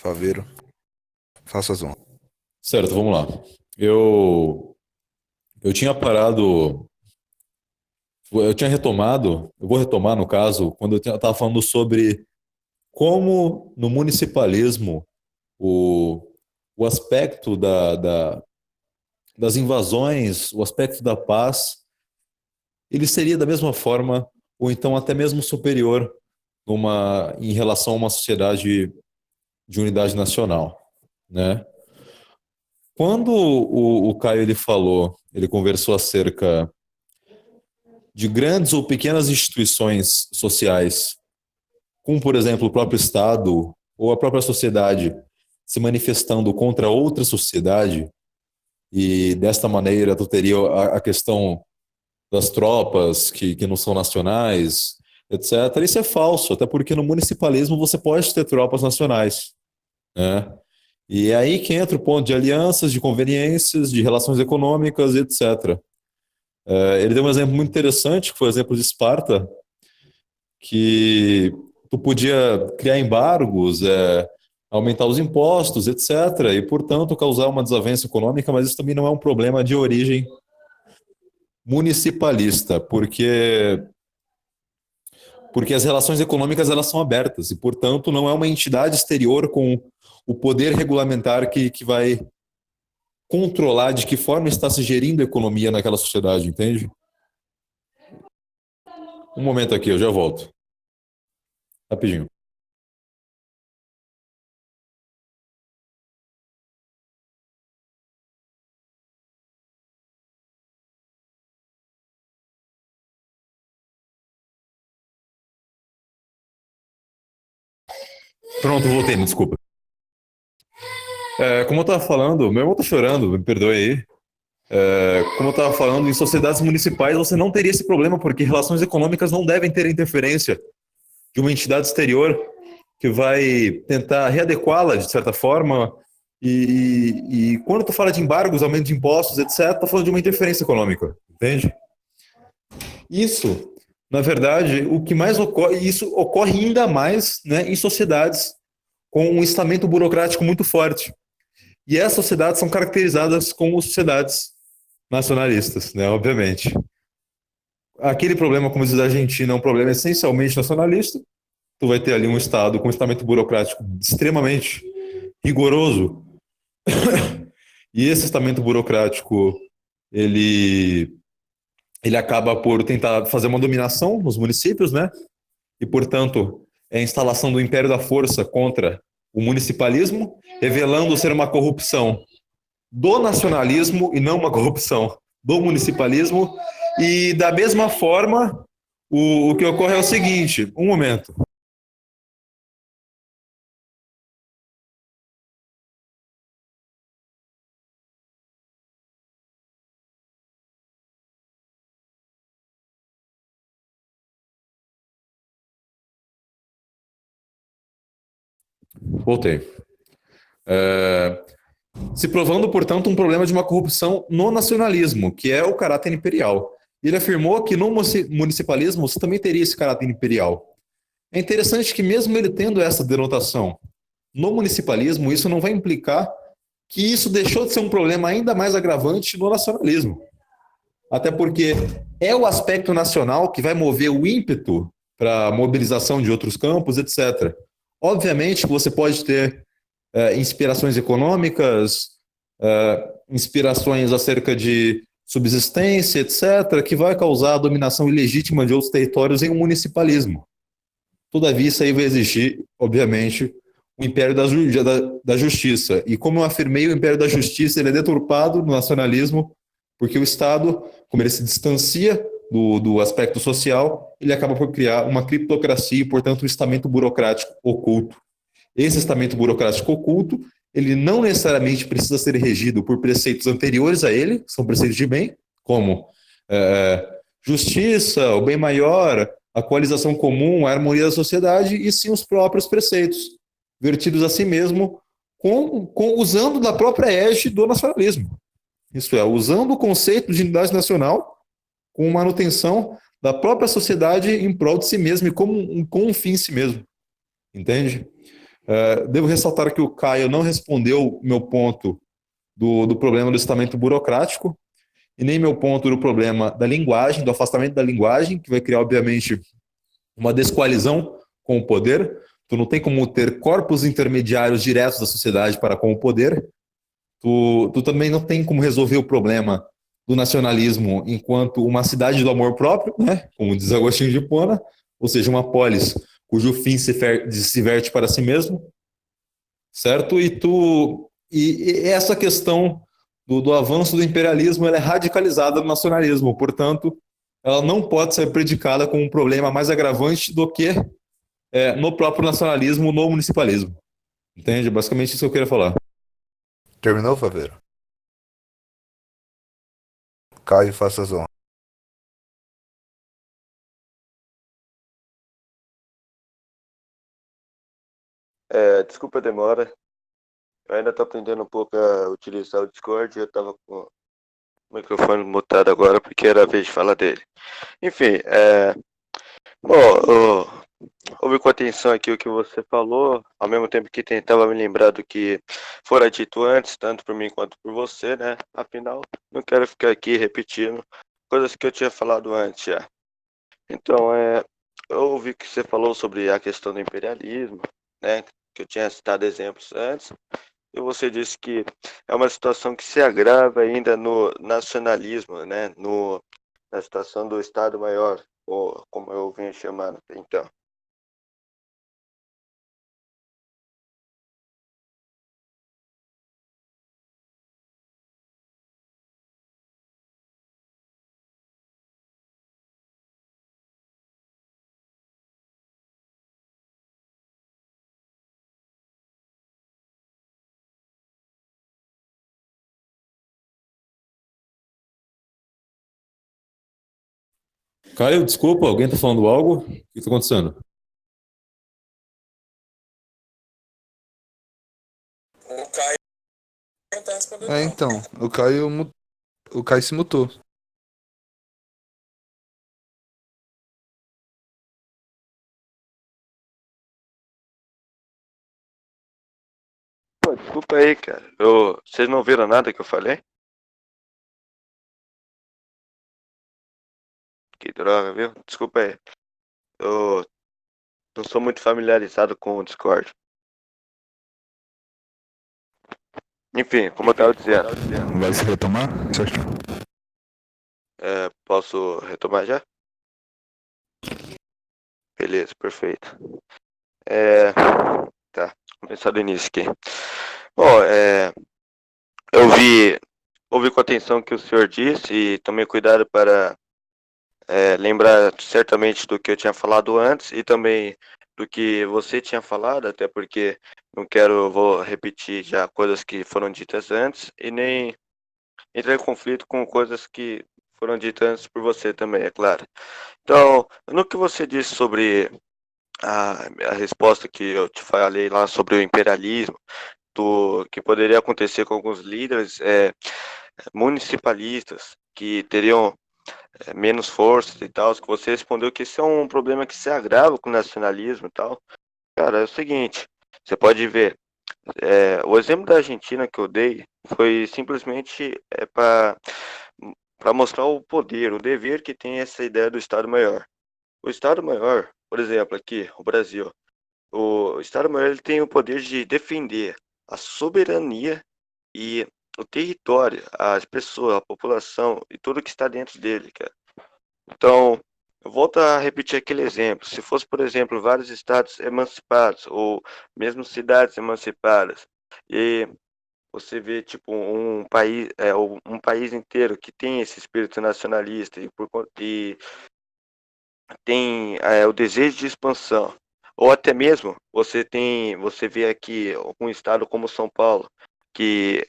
Faveiro, faça as honras. Certo, vamos lá. Eu tinha parado, eu tinha retomado, eu vou retomar no caso, quando eu estava falando sobre como no municipalismo o, o aspecto das invasões, o aspecto da paz, ele seria da mesma forma, ou então até mesmo superior em relação a uma sociedade de unidade nacional, né? Quando o Caio ele conversou acerca de grandes ou pequenas instituições sociais, como, por exemplo, o próprio Estado ou a própria sociedade se manifestando contra outra sociedade, e desta maneira tu teria a questão das tropas que não são nacionais, etc. Isso é falso, até porque no municipalismo você pode ter tropas nacionais, né? E é aí que entra o ponto de alianças, de conveniências, de relações econômicas, etc. Ele deu um exemplo muito interessante, que foi o exemplo de Esparta, que tu podia criar embargos, aumentar os impostos, etc., e, portanto, causar uma desavença econômica, mas isso também não é um problema de origem municipalista, porque as relações econômicas elas são abertas, e, portanto, não é uma entidade exterior com o poder regulamentar que vai controlar de que forma está se gerindo a economia naquela sociedade, entende? Um momento aqui, eu já volto. Rapidinho. Pronto, voltei, me desculpa. Como eu estava falando, meu irmão tá chorando, me perdoe aí. Como eu estava falando, em sociedades municipais você não teria esse problema, porque relações econômicas não devem ter interferência de uma entidade exterior que vai tentar readequá-la de certa forma. E quando tu fala de embargos, aumento de impostos, etc., tá falando de uma interferência econômica, entende? Isso, na verdade, o que mais ocorre, e isso ocorre ainda mais, né, em sociedades com um estamento burocrático muito forte. E essas sociedades são caracterizadas como sociedades nacionalistas, né, obviamente. Aquele problema, como diz a Argentina, é um problema essencialmente nacionalista. Tu vai ter ali um Estado com um estamento burocrático extremamente rigoroso. E esse estamento burocrático, ele, ele acaba por tentar fazer uma dominação nos municípios, né? E, portanto, é a instalação do império da força contra o municipalismo, revelando ser uma corrupção do nacionalismo e não uma corrupção do municipalismo. E, da mesma forma, o que ocorre é o seguinte: um momento. Voltei. É, Se provando, portanto, um problema de uma corrupção no nacionalismo, que é o caráter imperial. Ele afirmou que no municipalismo você também teria esse caráter imperial. É interessante que, mesmo ele tendo essa denotação no municipalismo, isso não vai implicar que isso deixou de ser um problema ainda mais agravante no nacionalismo. Até porque é o aspecto nacional que vai mover o ímpeto para a mobilização de outros campos, etc. Obviamente que você pode ter inspirações econômicas, inspirações acerca de subsistência, etc., que vai causar a dominação ilegítima de outros territórios em um municipalismo. Todavia, isso aí vai exigir, obviamente, o império da justiça. E como eu afirmei, o império da justiça ele é deturpado no nacionalismo, porque o Estado, como ele se distancia do aspecto social, ele acaba por criar uma criptocracia e, portanto, um estamento burocrático oculto. Esse estamento burocrático oculto, ele não necessariamente precisa ser regido por preceitos anteriores a ele, que são preceitos de bem, como justiça, o bem maior, a coalização comum, a harmonia da sociedade, e sim os próprios preceitos, vertidos a si mesmo, usando da própria égide do nacionalismo. Isso é, usando o conceito de unidade nacional com manutenção da própria sociedade em prol de si mesmo e com um fim em si mesmo. Entende? Devo ressaltar que o Caio não respondeu o meu ponto do problema do estamento burocrático, e nem meu ponto do problema da linguagem, do afastamento da linguagem, que vai criar, obviamente, uma descoalizão com o poder. Tu não tem como ter corpos intermediários diretos da sociedade para com o poder. Tu também não tem como resolver o problema do nacionalismo enquanto uma cidade do amor próprio, né? Como diz Agostinho de Hipona, ou seja, uma polis cujo fim se verte para si mesmo, certo? E essa questão do avanço do imperialismo, ela é radicalizada no nacionalismo, portanto, ela não pode ser predicada como um problema mais agravante do que no próprio nacionalismo, no municipalismo. Entende? Basicamente isso que eu queria falar. Terminou, Faveiro? Caio, faça as honras. Desculpa a demora. Eu ainda estou aprendendo um pouco a utilizar o Discord. Eu estava com o microfone mutado agora porque era a vez de falar dele. Enfim, bom, ouvi com atenção aqui o que você falou, ao mesmo tempo que tentava me lembrar do que fora dito antes, tanto por mim quanto por você, né? Afinal, não quero ficar aqui repetindo coisas que eu tinha falado antes já. Então, eu ouvi que você falou sobre a questão do imperialismo, né? Que eu tinha citado exemplos antes. E você disse que é uma situação que se agrava ainda no nacionalismo, né? Na situação do Estado Maior, ou como eu vinha chamando. Então, Caio, desculpa, alguém está falando algo? O que está acontecendo? O Caio não tá respondendo, É, não. então, o Caio se mutou. pô, desculpa aí, cara. Vocês não viram nada que eu falei? Que droga, viu? Desculpa aí. Eu não sou muito familiarizado com o Discord. Enfim, como eu tava dizendo, Vai se retomar? Certo. posso retomar já? Beleza, perfeito. É, tá, começar do início aqui. Bom, eu ouvi com atenção o que o senhor disse e tomei cuidado para lembrar certamente do que eu tinha falado antes e também do que você tinha falado, até porque vou repetir já coisas que foram ditas antes e nem entrar em conflito com coisas que foram ditas antes por você também, é claro. Então, no que você disse sobre a resposta que eu te falei lá sobre o imperialismo, do que poderia acontecer com alguns líderes municipalistas que teriam menos forças e tal, que você respondeu que isso é um problema que se agrava com o nacionalismo e tal. Cara, é o seguinte, você pode ver, o exemplo da Argentina que eu dei foi simplesmente para mostrar o poder, o dever que tem essa ideia do Estado Maior. O Estado Maior, por exemplo, aqui, o Brasil, o Estado-Maior ele tem o poder de defender a soberania e o território, as pessoas, a população e tudo que está dentro dele, cara. Então, eu volto a repetir aquele exemplo. Se fosse, por exemplo, vários estados emancipados ou mesmo cidades emancipadas, e você vê tipo um país inteiro que tem esse espírito nacionalista e tem o desejo de expansão, ou até mesmo você vê aqui um estado como São Paulo, que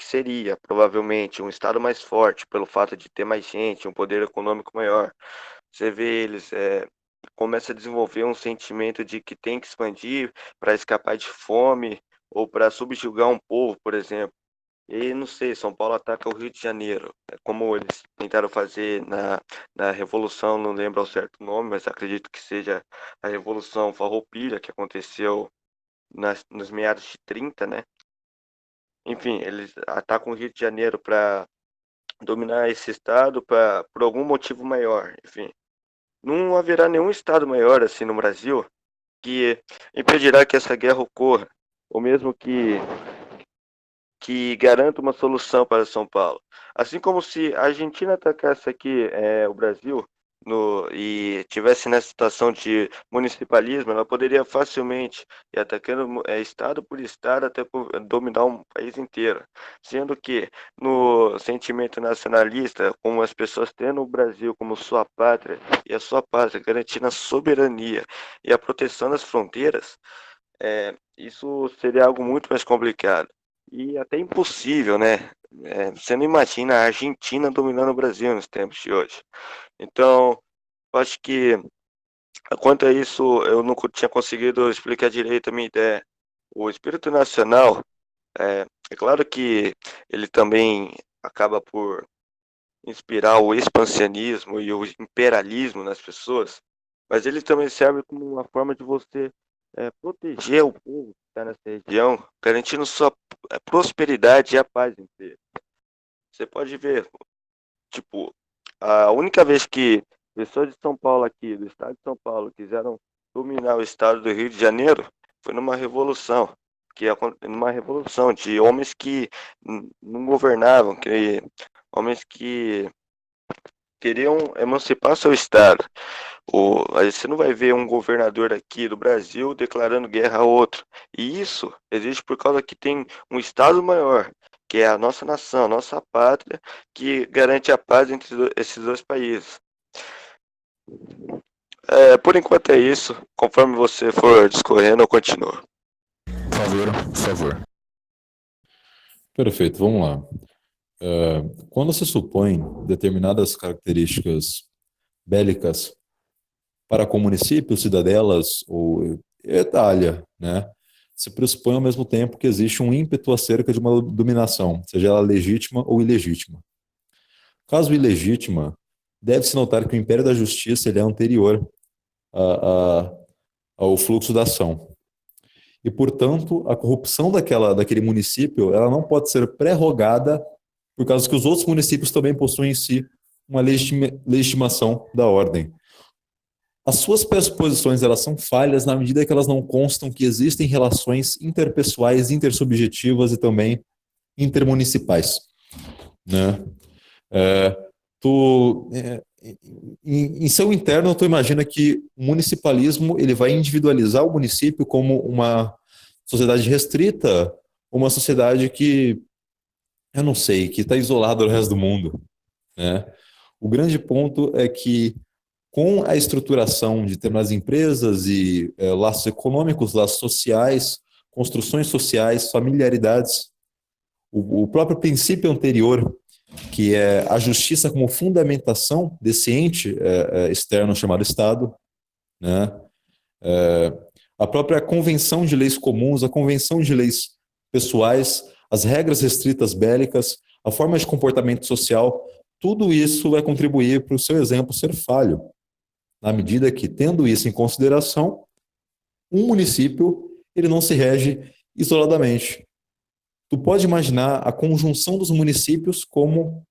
seria provavelmente um estado mais forte pelo fato de ter mais gente, um poder econômico maior. Você vê eles começa a desenvolver um sentimento de que tem que expandir para escapar de fome ou para subjugar um povo, por exemplo. E não sei, São Paulo ataca o Rio de Janeiro. É como eles tentaram fazer na Revolução, não lembro ao certo nome, mas acredito que seja a Revolução Farroupilha, que aconteceu nos meados de 30, né? Enfim, eles atacam o Rio de Janeiro para dominar esse estado por algum motivo maior. Enfim, não haverá nenhum estado maior assim no Brasil que impedirá que essa guerra ocorra, ou mesmo que garanta uma solução para São Paulo. Assim como se a Argentina atacasse aqui o Brasil e tivesse nessa situação de municipalismo, ela poderia facilmente ir atacando estado por estado até dominar um país inteiro. Sendo que no sentimento nacionalista, como as pessoas tendo o Brasil como sua pátria e a sua pátria garantindo a soberania e a proteção das fronteiras, isso seria algo muito mais complicado e até impossível, né? Você não imagina a Argentina dominando o Brasil nos tempos de hoje. Então, eu acho que, quanto a isso, eu não tinha conseguido explicar direito a minha ideia. O espírito nacional, é claro que ele também acaba por inspirar o expansionismo e o imperialismo nas pessoas, mas ele também serve como uma forma de você proteger o povo que está nessa região, garantindo sua prosperidade e a paz inteira. Você pode ver, tipo, a única vez que pessoas de São Paulo aqui, do estado de São Paulo, quiseram dominar o estado do Rio de Janeiro, foi numa revolução, numa revolução de homens que não governavam, homens que queriam emancipar seu estado. Aí você não vai ver um governador aqui do Brasil declarando guerra a outro. E isso existe por causa que tem um estado maior, que é a nossa nação, a nossa pátria, que garante a paz entre esses dois países. Por enquanto é isso. Conforme você for discorrendo, eu continuo. Por favor, por favor. Perfeito, vamos lá. Quando se supõe determinadas características bélicas para com municípios, cidadelas ou Itália, né? Se pressupõe ao mesmo tempo que existe um ímpeto acerca de uma dominação, seja ela legítima ou ilegítima. Caso ilegítima, deve-se notar que o império da justiça ele é anterior ao fluxo da ação. E, portanto, a corrupção daquele município ela não pode ser prerrogada por causa que os outros municípios também possuem em si uma legitimação da ordem. As suas pressuposições elas são falhas na medida que elas não constam que existem relações interpessoais, intersubjetivas e também intermunicipais, né? Em seu interno, tu imagina que o municipalismo ele vai individualizar o município como uma sociedade restrita, uma sociedade que, eu não sei, que está isolada do resto do mundo, né? O grande ponto é que com a estruturação de determinadas empresas e laços econômicos, laços sociais, construções sociais, familiaridades, o próprio princípio anterior, que é a justiça como fundamentação desse ente externo chamado Estado, né? A própria convenção de leis comuns, a convenção de leis pessoais, as regras restritas bélicas, a forma de comportamento social, tudo isso vai contribuir para o seu exemplo ser falho, na medida que, tendo isso em consideração, um município ele não se rege isoladamente. Tu pode imaginar a conjunção dos municípios como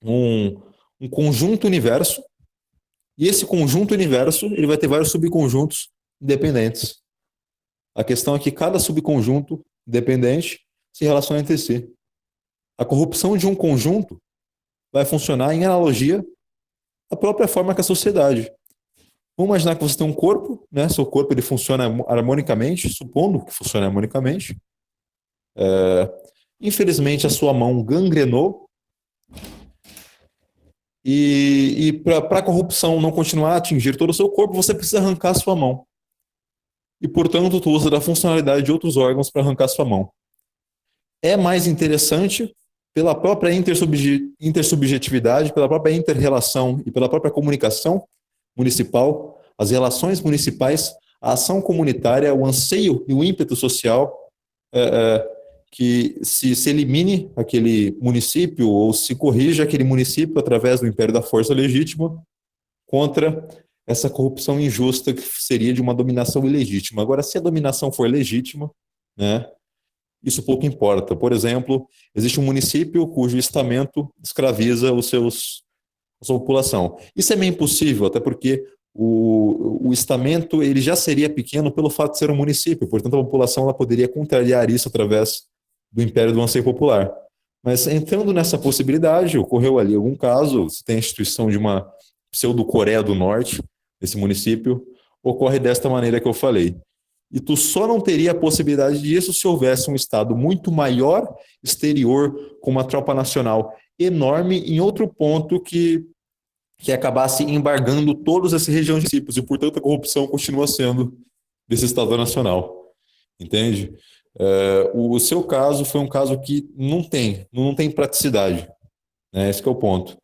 um conjunto universo, e esse conjunto universo ele vai ter vários subconjuntos independentes. A questão é que cada subconjunto independente se relaciona entre si. A corrupção de um conjunto vai funcionar em analogia à própria forma que a sociedade. Vamos imaginar que você tem um corpo, né? Seu corpo ele funciona harmonicamente, supondo que funcione harmonicamente. Infelizmente, a sua mão gangrenou e para a corrupção não continuar a atingir todo o seu corpo, você precisa arrancar a sua mão. E, portanto, tu usa da funcionalidade de outros órgãos para arrancar a sua mão. É mais interessante pela própria intersubjetividade, pela própria inter-relação e pela própria comunicação municipal, as relações municipais, a ação comunitária, o anseio e o ímpeto social que se elimine aquele município ou se corrija aquele município através do império da força legítima contra essa corrupção injusta que seria de uma dominação ilegítima. Agora, se a dominação for legítima, né, isso pouco importa. Por exemplo, existe um município cujo estamento escraviza a sua população. Isso é meio impossível, até porque o estamento ele já seria pequeno pelo fato de ser um município, portanto a população ela poderia contrariar isso através do império do anseio popular. Mas entrando nessa possibilidade, ocorreu ali algum caso, você tem a instituição de uma pseudo-Coreia do Norte, esse município, ocorre desta maneira que eu falei. E tu só não teria a possibilidade disso se houvesse um Estado muito maior, exterior, com uma tropa nacional enorme, em outro ponto que acabasse embargando todas essas regiões de municípios, e portanto a corrupção continua sendo desse Estado nacional. Entende? O seu caso foi um caso que não tem praticidade. Né? Esse que é o ponto.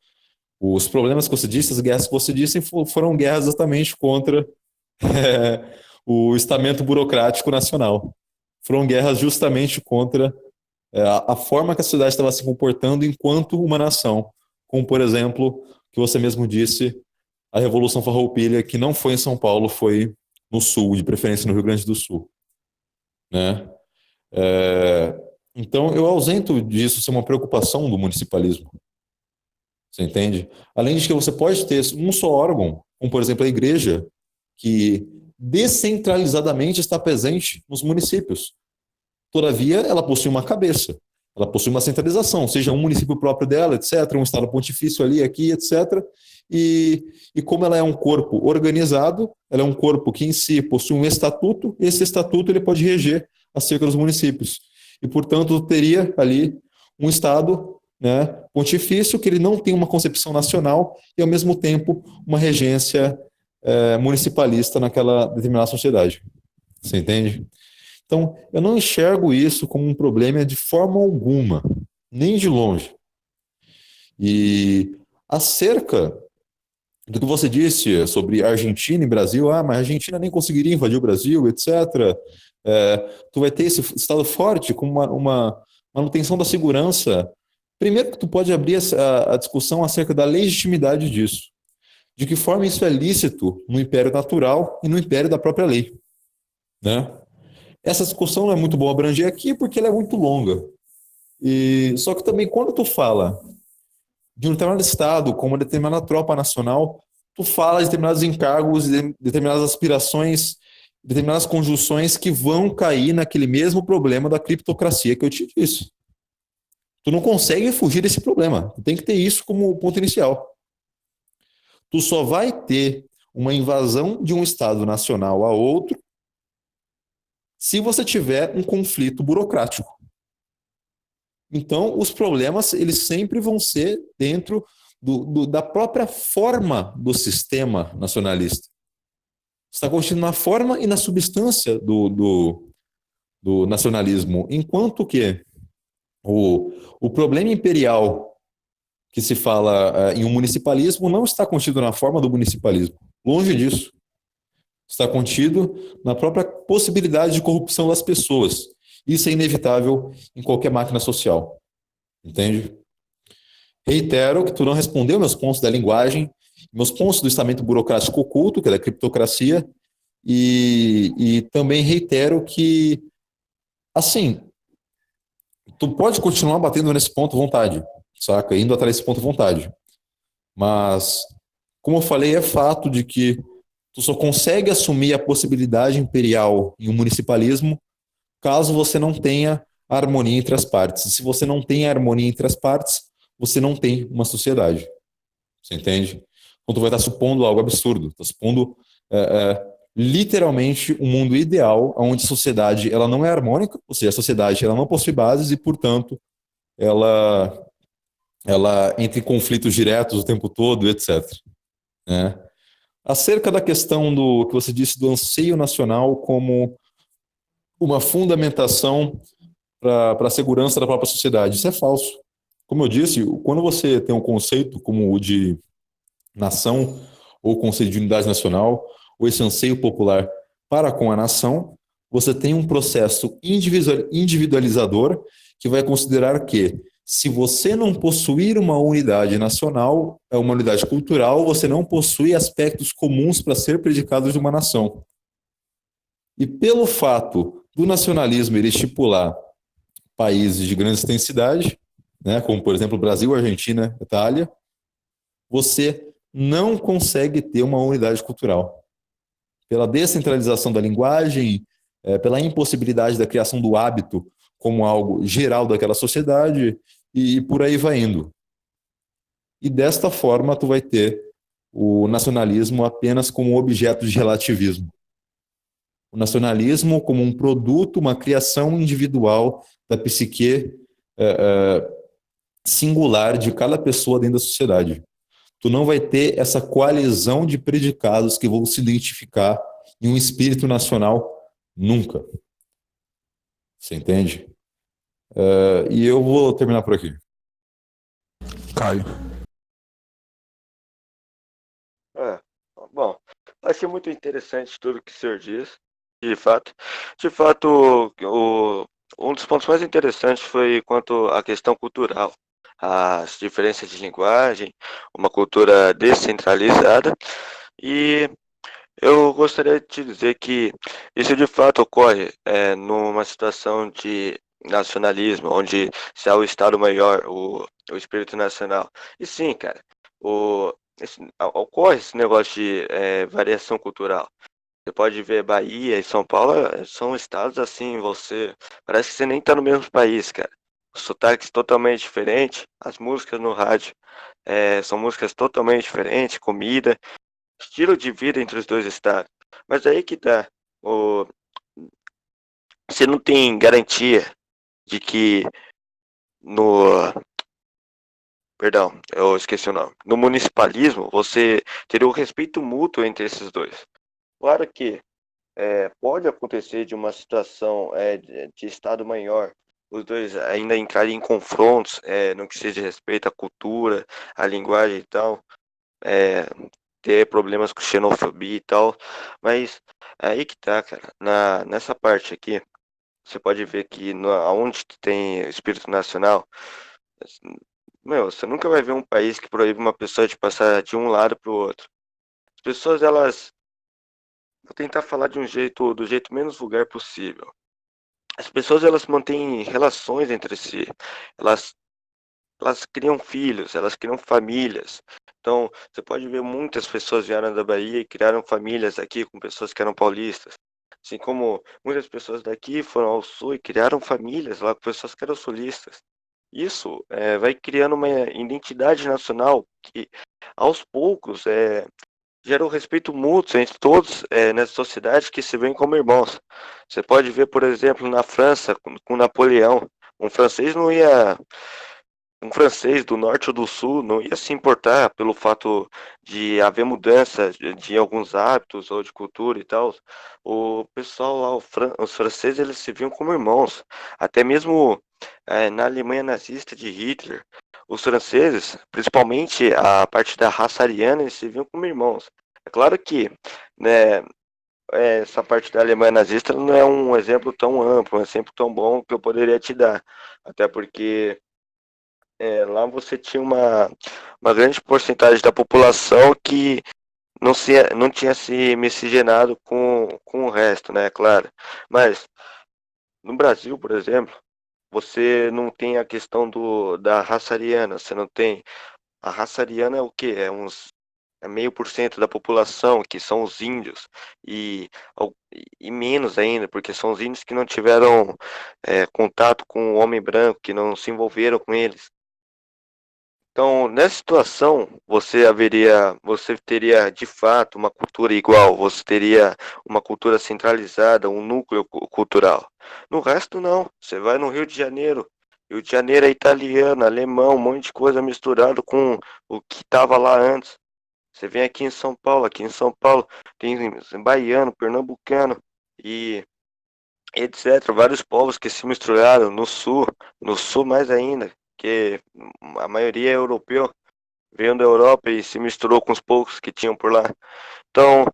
Os problemas que você disse, as guerras que você disse, foram guerras exatamente contra o estamento burocrático nacional. Foram guerras justamente contra a forma que a sociedade estava se comportando enquanto uma nação. Como, por exemplo, que você mesmo disse, a Revolução Farroupilha, que não foi em São Paulo, foi no Sul, de preferência no Rio Grande do Sul. Né? Então, eu ausento disso ser uma preocupação do municipalismo. Você entende? Além de que você pode ter um só órgão, como por exemplo a igreja, que descentralizadamente está presente nos municípios. Todavia, ela possui uma cabeça, ela possui uma centralização, seja um município próprio dela, etc., um estado pontifício ali, aqui, etc. E como ela é um corpo organizado, ela é um corpo que em si possui um estatuto, esse estatuto ele pode reger acerca dos municípios. E, portanto, teria ali um estado, né, pontifício, que ele não tem uma concepção nacional e, ao mesmo tempo, uma regência municipalista naquela determinada sociedade. Você entende? Então, eu não enxergo isso como um problema de forma alguma, nem de longe. E acerca do que você disse sobre Argentina e Brasil, mas a Argentina nem conseguiria invadir o Brasil, etc. Tu vai ter esse Estado forte com uma manutenção da segurança. Primeiro que tu pode abrir a discussão acerca da legitimidade disso. De que forma isso é lícito no império natural e no império da própria lei. Né? Essa discussão não é muito bom abranger aqui porque ela é muito longa. Só que também quando tu fala de um determinado Estado com uma determinada tropa nacional, tu fala de determinados encargos, de determinadas aspirações, determinadas conjunções que vão cair naquele mesmo problema da criptocracia que eu te disse. Tu não consegue fugir desse problema. Tu tem que ter isso como ponto inicial. Tu só vai ter uma invasão de um Estado nacional a outro se você tiver um conflito burocrático. Então, os problemas eles sempre vão ser dentro da própria forma do sistema nacionalista. Está constituído na forma e na substância do nacionalismo, enquanto que o problema imperial que se fala em um municipalismo não está contido na forma do municipalismo. Longe disso. Está contido na própria possibilidade de corrupção das pessoas. Isso é inevitável em qualquer máquina social. Entende? Reitero que tu não respondeu meus pontos da linguagem, meus pontos do estamento burocrático oculto, que é da criptocracia, e também reitero que, assim, tu pode continuar batendo nesse ponto à vontade, saca? Indo atrás desse ponto à vontade. Mas, como eu falei, é fato de que tu só consegue assumir a possibilidade imperial em um municipalismo caso você não tenha harmonia entre as partes. E se você não tem harmonia entre as partes, você não tem uma sociedade. Você entende? Então tu vai estar supondo algo absurdo. Está supondo literalmente um mundo ideal onde a sociedade ela não é harmônica, ou seja, a sociedade ela não possui bases e, portanto, ela entra em conflitos diretos o tempo todo, etc. Né? Acerca da questão do que você disse do anseio nacional como uma fundamentação para a segurança da própria sociedade. Isso é falso. Como eu disse, quando você tem um conceito como o de nação, ou conceito de unidade nacional, ou esse anseio popular para com a nação, você tem um processo individualizador que vai considerar que, se você não possuir uma unidade nacional, uma unidade cultural, você não possui aspectos comuns para ser predicados de uma nação. E pelo fato do nacionalismo ele estipular países de grande extensidade, né, como por exemplo Brasil, Argentina, Itália, você não consegue ter uma unidade cultural. Pela descentralização da linguagem, pela impossibilidade da criação do hábito como algo geral daquela sociedade, e por aí vai indo. E desta forma, tu vai ter o nacionalismo apenas como objeto de relativismo. O nacionalismo como um produto, uma criação individual da psique singular de cada pessoa dentro da sociedade. Tu não vai ter essa coalizão de predicados que vão se identificar em um espírito nacional nunca. Você entende? E eu vou terminar por aqui. Caio. Bom, achei muito interessante tudo que o senhor diz. De fato, um dos pontos mais interessantes foi quanto à questão cultural, as diferenças de linguagem, uma cultura descentralizada. E eu gostaria de te dizer que isso de fato ocorre numa situação de nacionalismo, onde se há o Estado maior, o espírito nacional. E sim, cara, ocorre esse negócio de variação cultural. Você pode ver Bahia e São Paulo, são estados assim, parece que você nem tá no mesmo país, cara. Os sotaques totalmente diferentes, as músicas no rádio são músicas totalmente diferentes, comida, estilo de vida entre os dois estados. Mas aí que tá, o, você não tem garantia de que no, perdão, eu esqueci o nome, no municipalismo você teria o respeito mútuo entre esses dois. Claro que pode acontecer de uma situação de Estado maior, os dois ainda entrarem em confrontos no que se diz respeito à cultura, à linguagem e tal, é, ter problemas com xenofobia e tal, mas aí que tá, cara, nessa parte aqui, você pode ver que aonde tem espírito nacional, meu, você nunca vai ver um país que proíbe uma pessoa de passar de um lado para o outro. As pessoas, elas, vou tentar falar do jeito menos vulgar possível. As pessoas elas mantêm relações entre si, elas, elas criam filhos, elas criam famílias. Então, você pode ver muitas pessoas vieram da Bahia e criaram famílias aqui com pessoas que eram paulistas. Assim como muitas pessoas daqui foram ao sul e criaram famílias lá com pessoas que eram sulistas. Isso vai criando uma identidade nacional que, aos poucos, gera um respeito mútuo entre todos nessa sociedade que se veem como irmãos. Você pode ver, por exemplo, na França, com Napoleão, um francês não ia, um francês do norte ou do sul não ia se importar pelo fato de haver mudança de alguns hábitos ou de cultura e tal. O pessoal lá, os franceses, eles se viam como irmãos. Até mesmo na Alemanha nazista de Hitler, os franceses, principalmente a parte da raça ariana, eles se viam como irmãos. É claro que, né, essa parte da Alemanha nazista não é um exemplo tão amplo, um exemplo tão bom que eu poderia te dar. Até porque lá você tinha uma grande porcentagem da população que não tinha se miscigenado com o resto, né, claro. Mas no Brasil, por exemplo, você não tem a questão da raça ariana, você não tem. A raça ariana é o quê? É meio por cento da população, que são os índios, e, e menos ainda, porque são os índios que não tiveram contato com o homem branco, que não se envolveram com eles. Então, nessa situação, você teria de fato uma cultura igual, você teria uma cultura centralizada, um núcleo cultural. No resto, não. Você vai no Rio de Janeiro. Rio de Janeiro é italiano, alemão, um monte de coisa misturado com o que estava lá antes. Você vem aqui em São Paulo tem baiano, pernambucano e etc. Vários povos que se misturaram no sul mais ainda, que a maioria é europeu, veio da Europa e se misturou com os poucos que tinham por lá. Então,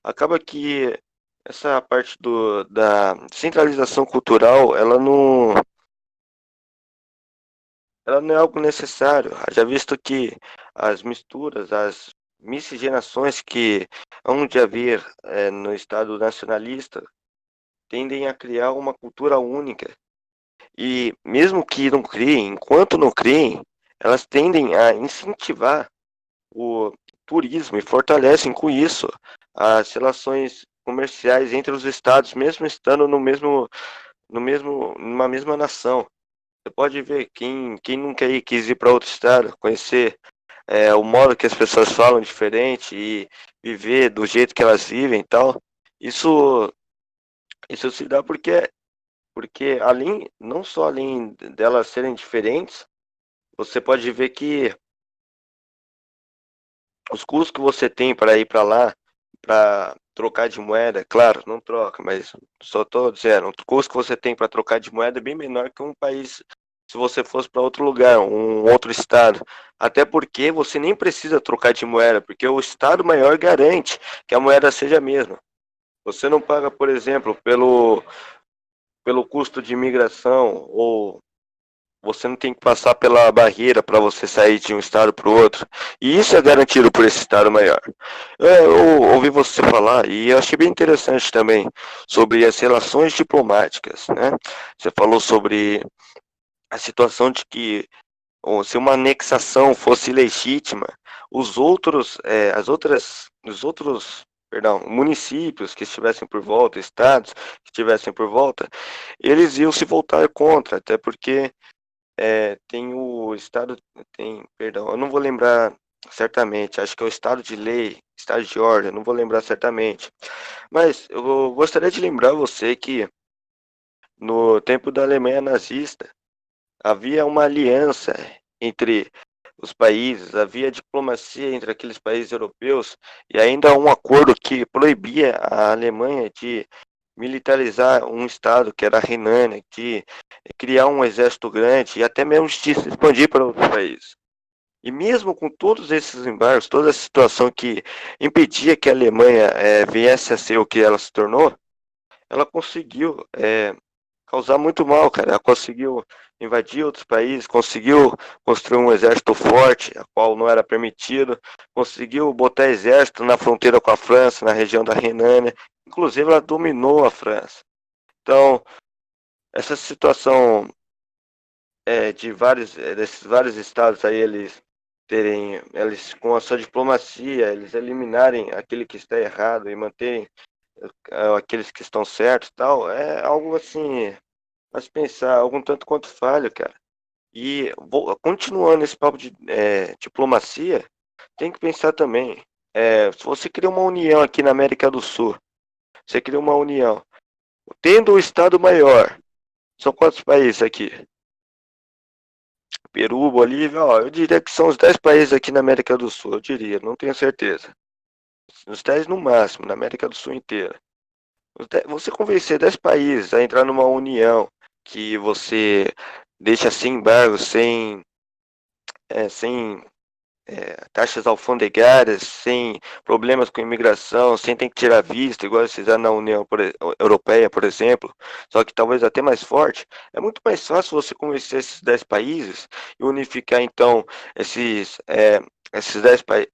acaba que essa parte da centralização cultural, ela não é algo necessário. Já visto que as misturas, as miscigenações que hão de haver no Estado nacionalista tendem a criar uma cultura única. E mesmo que não criem, enquanto não criem, elas tendem a incentivar o turismo e fortalecem com isso as relações comerciais entre os estados, mesmo estando numa mesma nação. Você pode ver quem nunca quis ir para outro estado, conhecer o modo que as pessoas falam diferente e viver do jeito que elas vivem e tal. Isso, isso se dá porque além, não só além delas serem diferentes, você pode ver que os custos que você tem para ir para lá, para trocar de moeda, claro, não troca, mas só estou dizendo, o custo que você tem para trocar de moeda é bem menor que um país, se você fosse para outro lugar, um outro estado. Até porque você nem precisa trocar de moeda, porque o estado maior garante que a moeda seja a mesma. Você não paga, por exemplo, pelo custo de imigração ou você não tem que passar pela barreira para você sair de um estado para o outro. E isso é garantido por esse estado maior. Eu ouvi você falar e eu achei bem interessante também sobre as relações diplomáticas, né? Você falou sobre a situação de que se uma anexação fosse legítima, os outros, perdão, municípios que estivessem por volta, estados que estivessem por volta, eles iam se voltar contra, até porque tem o estado, perdão, eu não vou lembrar certamente, acho que é o estado de lei, estado de ordem, não vou lembrar certamente. Mas eu gostaria de lembrar você que no tempo da Alemanha nazista havia uma aliança entre os países, havia diplomacia entre aqueles países europeus e ainda um acordo que proibia a Alemanha de militarizar um estado que era a Renânia, de criar um exército grande e até mesmo de se expandir para outros países. E mesmo com todos esses embargos, toda a situação que impedia que a Alemanha viesse a ser o que ela se tornou, ela conseguiu causar muito mal, cara. Ela conseguiu invadir outros países, conseguiu construir um exército forte, a qual não era permitido, conseguiu botar exército na fronteira com a França, na região da Renânia. Inclusive, ela dominou a França. Então, essa situação desses vários estados aí, eles com a sua diplomacia, eles eliminarem aquele que está errado e manterem aqueles que estão certos, e tal, é algo assim, a se pensar, algum tanto quanto falho, cara. E continuando esse papo de diplomacia, tem que pensar também, se você cria uma união aqui na América do Sul, você cria uma união, tendo o Estado maior, são quantos países aqui? Peru, Bolívia, ó, eu diria que são os 10 países aqui na América do Sul, eu diria, não tenho certeza. Os 10 no máximo, na América do Sul inteira. Você convencer 10 países a entrar numa união que você deixa sem embargo, sem taxas alfandegárias, sem problemas com imigração, sem ter que tirar visto, igual eles fizeram na União Europeia, por exemplo, só que talvez até mais forte, é muito mais fácil você convencer esses 10 países e unificar então esses 10 países,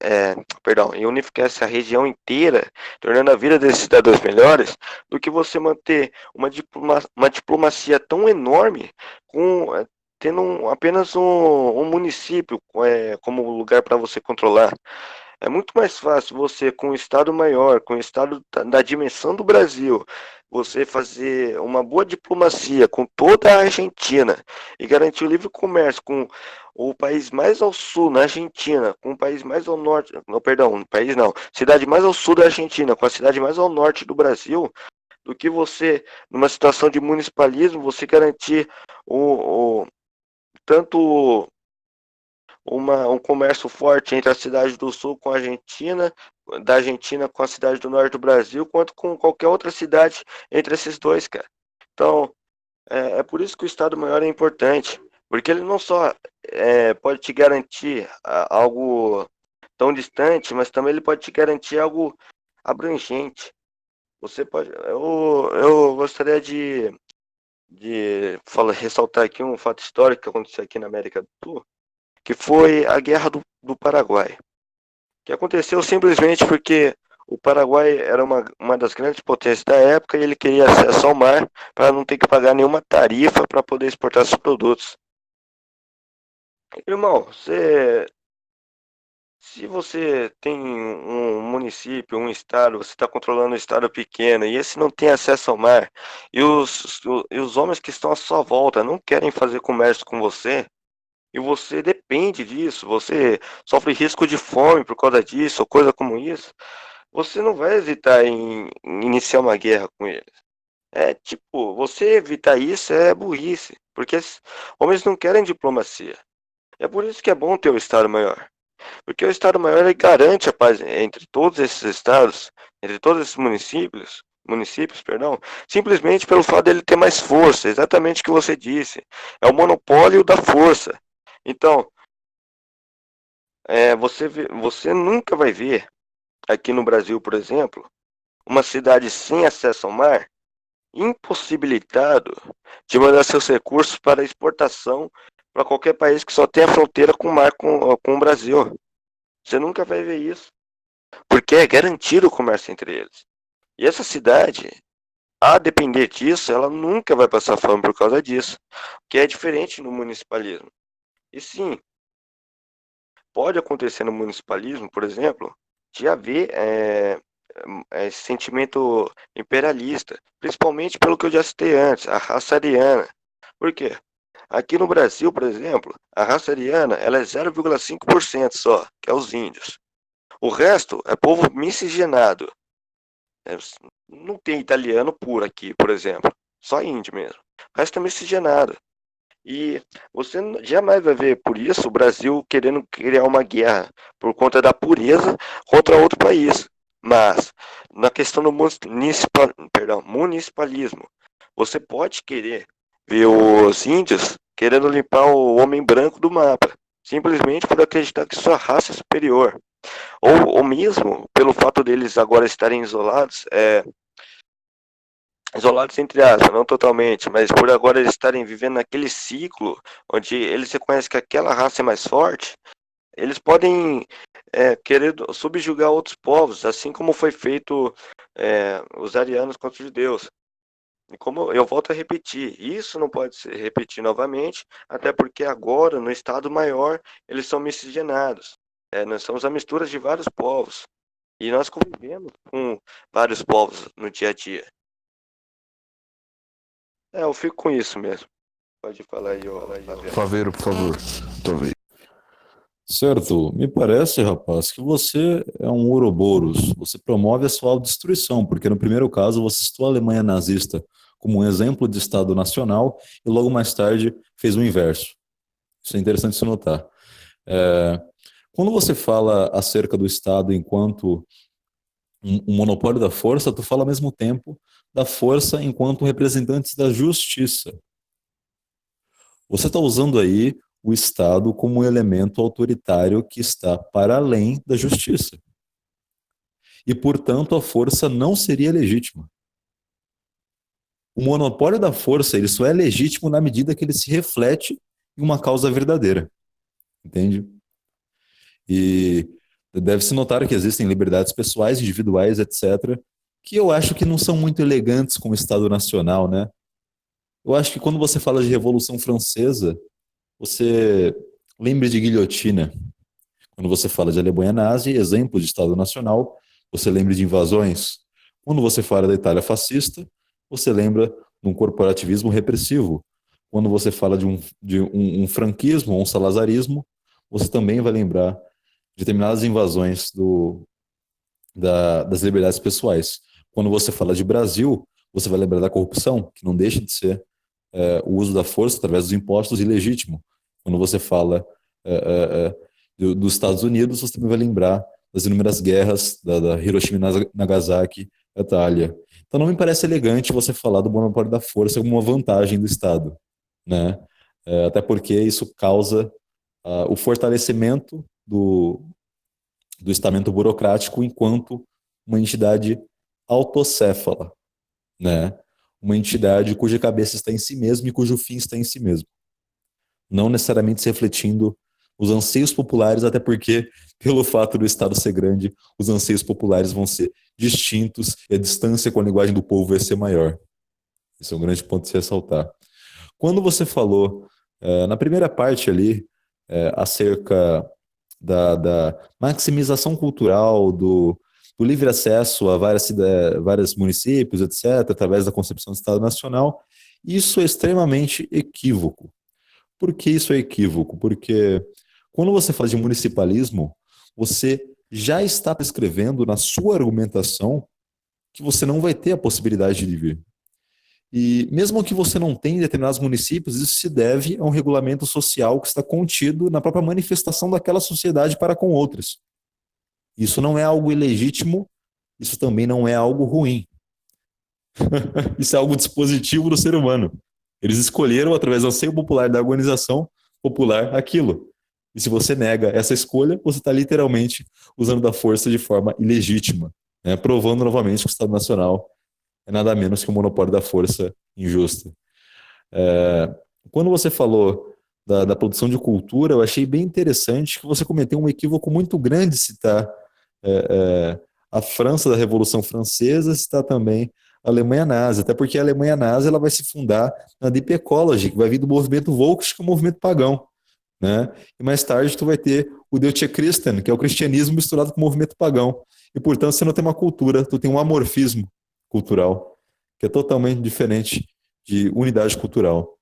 perdão, e unificar essa região inteira, tornando a vida desses cidadãos melhores, do que você manter uma diplomacia tão enorme com tendo apenas um município como lugar para você controlar. É muito mais fácil você, com um estado maior, com um estado da dimensão do Brasil, você fazer uma boa diplomacia com toda a Argentina e garantir o livre comércio com o país mais ao sul, na Argentina, com o país mais ao norte, não, perdão, país não, cidade mais ao sul da Argentina, com a cidade mais ao norte do Brasil, do que você, numa situação de municipalismo, você garantir tanto um comércio forte entre a cidade do sul com a Argentina, da Argentina com a cidade do norte do Brasil, quanto com qualquer outra cidade entre esses dois, cara. Então, é por isso que o Estado Maior é importante, porque ele não só pode te garantir algo tão distante, mas também ele pode te garantir algo abrangente. Você pode. Eu gostaria de ressaltar aqui um fato histórico que aconteceu aqui na América do Sul, que foi a Guerra do Paraguai. Que aconteceu simplesmente porque o Paraguai era uma das grandes potências da época e ele queria acesso ao mar para não ter que pagar nenhuma tarifa para poder exportar seus produtos. Irmão, se você tem um município, um estado, você está controlando um estado pequeno e esse não tem acesso ao mar, e os homens que estão à sua volta não querem fazer comércio com você, e você depende disso, você sofre risco de fome por causa disso, ou coisa como isso, você não vai hesitar em iniciar uma guerra com eles. É tipo, você evitar isso é burrice, porque esses homens não querem diplomacia. É por isso que é bom ter o Estado Maior. Porque o Estado-Maior ele garante a paz entre todos esses estados, entre todos esses municípios, perdão, simplesmente pelo fato dele ter mais força, exatamente o que você disse. É o monopólio da força. Então, você nunca vai ver, aqui no Brasil, por exemplo, uma cidade sem acesso ao mar, impossibilitado de mandar seus recursos para exportação para qualquer país que só tenha fronteira com o mar com o Brasil. Você nunca vai ver isso. Porque é garantido o comércio entre eles. E essa cidade, a depender disso, ela nunca vai passar fome por causa disso, que é diferente no municipalismo. E sim, pode acontecer no municipalismo, por exemplo, de haver esse sentimento imperialista, principalmente pelo que eu já citei antes, a raça ariana. Por quê? Aqui no Brasil, por exemplo, a raça ariana ela é 0,5% só, que é os índios. O resto é povo miscigenado. Não tem italiano puro aqui, por exemplo. Só índio mesmo. O resto é miscigenado. E você jamais vai ver, por isso, o Brasil querendo criar uma guerra por conta da pureza contra outro país. Mas, na questão do municipalismo, você pode querer ver os índios querendo limpar o homem branco do mapa, simplesmente por acreditar que sua raça é superior. Ou mesmo pelo fato deles agora estarem isolados entre aspas, não totalmente, mas por agora eles estarem vivendo naquele ciclo onde eles reconhecem que aquela raça é mais forte, eles podem querer subjugar outros povos, assim como foi feito os arianos contra os judeus. E como eu volto a repetir, isso não pode se repetir novamente, até porque agora, no Estado Maior, eles são miscigenados. Nós somos a mistura de vários povos. E nós convivemos com vários povos no dia a dia. Eu fico com isso mesmo. Pode falar aí, ó. Faveiro, por favor. Talvez. Certo, me parece, rapaz, que você é um Ouroboros. Você promove a sua autodestruição, porque no primeiro caso você citou a Alemanha nazista como um exemplo de Estado nacional e logo mais tarde fez o inverso. Isso é interessante se notar. Quando você fala acerca do Estado enquanto um monopólio da força, tu fala ao mesmo tempo da força enquanto representantes da justiça. Você está usando aí o Estado como um elemento autoritário que está para além da justiça. E, portanto, a força não seria legítima. O monopólio da força ele só é legítimo na medida que ele se reflete em uma causa verdadeira. Entende? E deve-se notar que existem liberdades pessoais, individuais, etc., que eu acho que não são muito elegantes com o Estado Nacional, né? Eu acho que quando você fala de Revolução Francesa, você lembra de guilhotina. Quando você fala de Alemanha nazi, exemplo de Estado Nacional, você lembra de invasões. Quando você fala da Itália fascista, você lembra de um corporativismo repressivo. Quando você fala de um franquismo ou um salazarismo, você também vai lembrar de determinadas invasões das liberdades pessoais. Quando você fala de Brasil, você vai lembrar da corrupção, que não deixa de ser o uso da força através dos impostos ilegítimo. Quando você fala dos Estados Unidos, você também vai lembrar das inúmeras guerras da Hiroshima e Nagasaki, Itália. Então não me parece elegante você falar do monopólio da força como uma vantagem do Estado, né? Até porque isso causa o fortalecimento do estamento burocrático enquanto uma entidade autocéfala, né? Uma entidade cuja cabeça está em si mesma e cujo fim está em si mesmo. Não necessariamente se refletindo os anseios populares, até porque, pelo fato do Estado ser grande, os anseios populares vão ser distintos e a distância com a linguagem do povo vai ser maior. Esse é um grande ponto de se ressaltar. Quando você falou, na primeira parte ali, acerca da maximização cultural, do livre acesso a vários municípios, etc., através da concepção do Estado Nacional, isso é extremamente equívoco. Por que isso é equívoco? Porque quando você fala de municipalismo, você já está prescrevendo na sua argumentação que você não vai ter a possibilidade de dividir. E mesmo que você não tenha em determinados municípios, isso se deve a um regulamento social que está contido na própria manifestação daquela sociedade para com outras. Isso não é algo ilegítimo, isso também não é algo ruim. Isso é algo dispositivo do ser humano. Eles escolheram, através do anseio popular da organização popular, aquilo. E se você nega essa escolha, você está literalmente usando da força de forma ilegítima, né? Provando novamente que o Estado Nacional é nada menos que um monopólio da força injusta. Quando você falou da produção de cultura, eu achei bem interessante que você cometeu um equívoco muito grande citar a França da Revolução Francesa, citar também a Alemanha nazi, até porque a Alemanha nazi ela vai se fundar na Deep Ecology, que vai vir do movimento Volks, que é um movimento pagão, né? E mais tarde tu vai ter o Deutsche Christen, que é o cristianismo misturado com o movimento pagão. E, portanto, você não tem uma cultura, tu tem um amorfismo cultural, que é totalmente diferente de unidade cultural.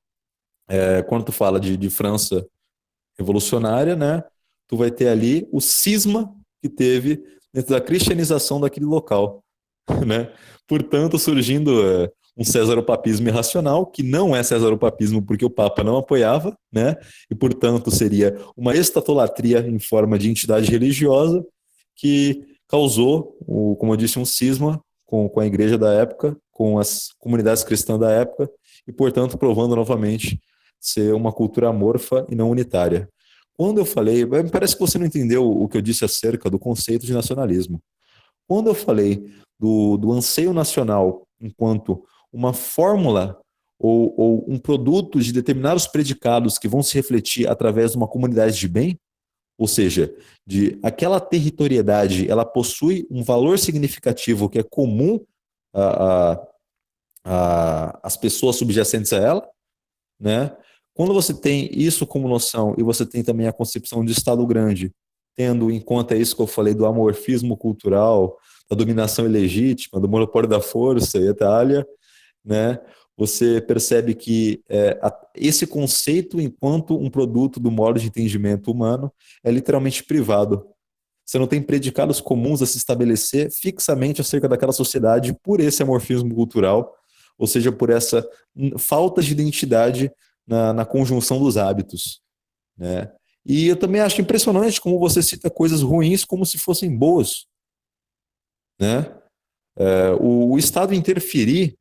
Quando tu fala de França revolucionária, né? Tu vai ter ali o cisma que teve dentro da cristianização daquele local, né? Portanto, surgindo um cesaropapismo irracional, que não é cesaropapismo porque o Papa não apoiava, né? E, portanto, seria uma estatolatria em forma de entidade religiosa que causou, como eu disse, um cisma com a igreja da época, com as comunidades cristãs da época, e, portanto, provando novamente ser uma cultura amorfa e não unitária. Quando eu falei, parece que você não entendeu o que eu disse acerca do conceito de nacionalismo. Quando eu falei do anseio nacional enquanto uma fórmula ou um produto de determinados predicados que vão se refletir através de uma comunidade de bem, ou seja, de aquela territorialidade, ela possui um valor significativo que é comum às pessoas subjacentes a ela, né? Quando você tem isso como noção e você tem também a concepção de Estado grande, tendo em conta isso que eu falei do amorfismo cultural, da dominação ilegítima, do monopólio da força e Itália, né? Você percebe que esse conceito, enquanto um produto do modo de entendimento humano, é literalmente privado. Você não tem predicados comuns a se estabelecer fixamente acerca daquela sociedade por esse amorfismo cultural, ou seja, por essa falta de identidade na conjunção dos hábitos, né? E eu também acho impressionante como você cita coisas ruins como se fossem boas, né? O Estado interferir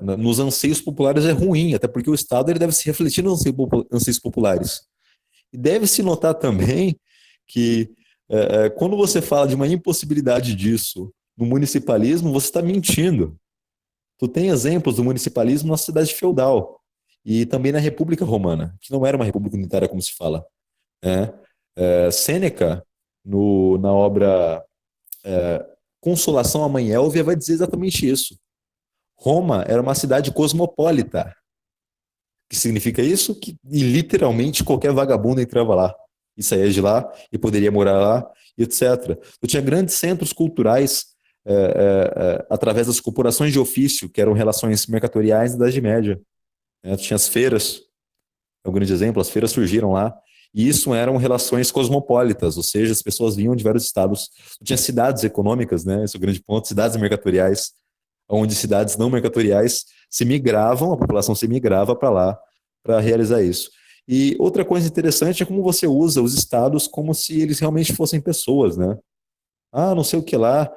nos anseios populares é ruim, até porque o Estado ele deve se refletir nos anseios populares. E deve-se notar também que quando você fala de uma impossibilidade disso no municipalismo, você está mentindo. Tu tem exemplos do municipalismo na cidade feudal e também na República Romana, que não era uma república unitária como se fala, né? Sêneca, na obra Consolação à Mãe Élvia, vai dizer exatamente isso. Roma era uma cidade cosmopolita. O que significa isso? Que literalmente qualquer vagabundo entrava lá e saía de lá e poderia morar lá, etc. Tu tinha grandes centros culturais através das corporações de ofício, que eram relações mercatoriais da Idade Média. Tu tinha as feiras, é um grande exemplo, as feiras surgiram lá, e isso eram relações cosmopolitas, ou seja, as pessoas vinham de vários estados. Tu tinha cidades econômicas, né? Esse é o grande ponto, cidades mercatoriais, onde cidades não mercatoriais se migravam, a população se migrava para lá para realizar isso. E outra coisa interessante é como você usa os estados como se eles realmente fossem pessoas, né? Não sei o que lá,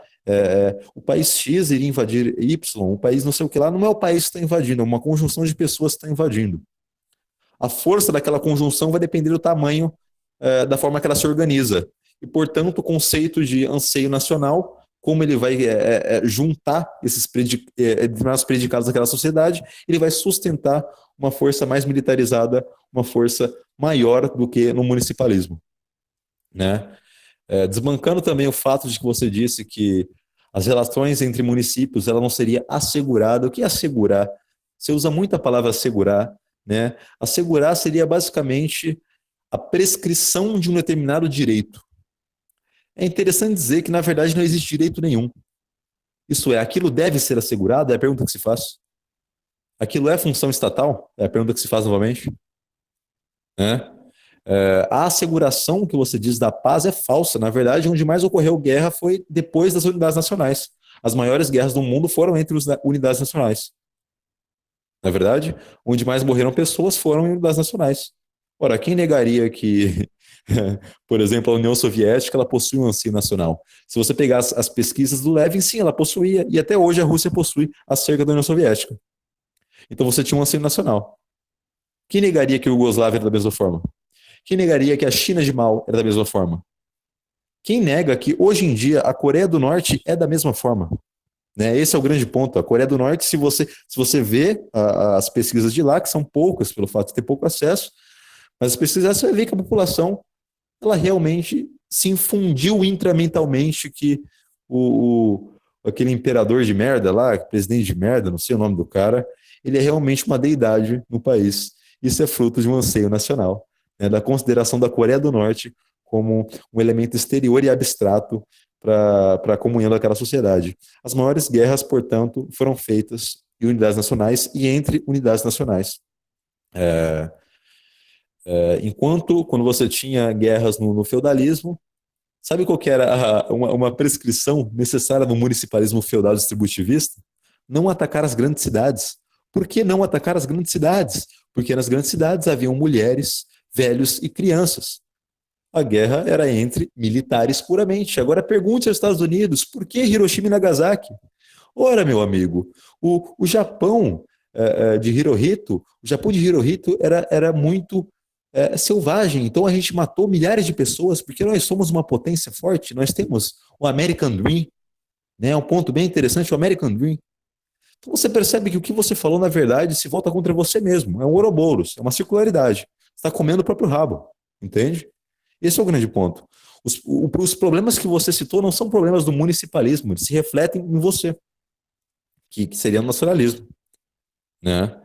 o país X iria invadir Y, o país não sei o que lá, não é o país que está invadindo, é uma conjunção de pessoas que está invadindo. A força daquela conjunção vai depender do tamanho da forma que ela se organiza. E, portanto, o conceito de anseio nacional como ele vai juntar esses determinados predicados daquela sociedade, ele vai sustentar uma força mais militarizada, uma força maior do que no municipalismo, né? Desbancando também o fato de que você disse que as relações entre municípios ela não seria assegurada. O que é assegurar? Você usa muito a palavra assegurar, né? Assegurar seria basicamente a prescrição de um determinado direito. É interessante dizer que, na verdade, não existe direito nenhum. Isso é, aquilo deve ser assegurado? É a pergunta que se faz. Aquilo é função estatal? É a pergunta que se faz novamente. Né? A asseguração que você diz da paz é falsa. Na verdade, onde mais ocorreu guerra foi depois das unidades nacionais. As maiores guerras do mundo foram entre as unidades nacionais. Na verdade, onde mais morreram pessoas foram em unidades nacionais. Ora, quem negaria que, por exemplo, a União Soviética ela possui um anseio nacional? Se você pegar as pesquisas do Lenin, sim, ela possuía, e até hoje a Rússia possui acerca da União Soviética. Então você tinha um anseio nacional. Quem negaria que a Iugoslávia era da mesma forma? Quem negaria que a China de Mao era da mesma forma? Quem nega que hoje em dia a Coreia do Norte é da mesma forma? Né? Esse é o grande ponto. A Coreia do Norte, se você vê as pesquisas de lá, que são poucas pelo fato de ter pouco acesso, mas as pesquisas você vai ver que a população ela realmente se infundiu intramentalmente que aquele imperador de merda lá, presidente de merda, não sei o nome do cara, ele é realmente uma deidade no país. Isso é fruto de um anseio nacional, né, da consideração da Coreia do Norte como um elemento exterior e abstrato para a comunhão daquela sociedade. As maiores guerras, portanto, foram feitas em unidades nacionais e entre unidades nacionais. Enquanto, quando você tinha guerras no feudalismo, sabe qual que era uma prescrição necessária no municipalismo feudal distributivista? Não atacar as grandes cidades. Por que não atacar as grandes cidades? Porque nas grandes cidades haviam mulheres, velhos e crianças. A guerra era entre militares puramente. Agora pergunte aos Estados Unidos, por que Hiroshima e Nagasaki? Ora, meu amigo, o Japão de Hirohito, o Japão de Hirohito era muito selvagem. Então a gente matou milhares de pessoas porque nós somos uma potência forte. Nós temos o American Dream, né? Um ponto bem interessante, o American Dream. Então você percebe que o que você falou, na verdade, se volta contra você mesmo. É um ouroboros, é uma circularidade. Você está comendo o próprio rabo, entende? Esse é o grande ponto. Os problemas que você citou não são problemas do municipalismo, eles se refletem em você, que seria o nacionalismo, né?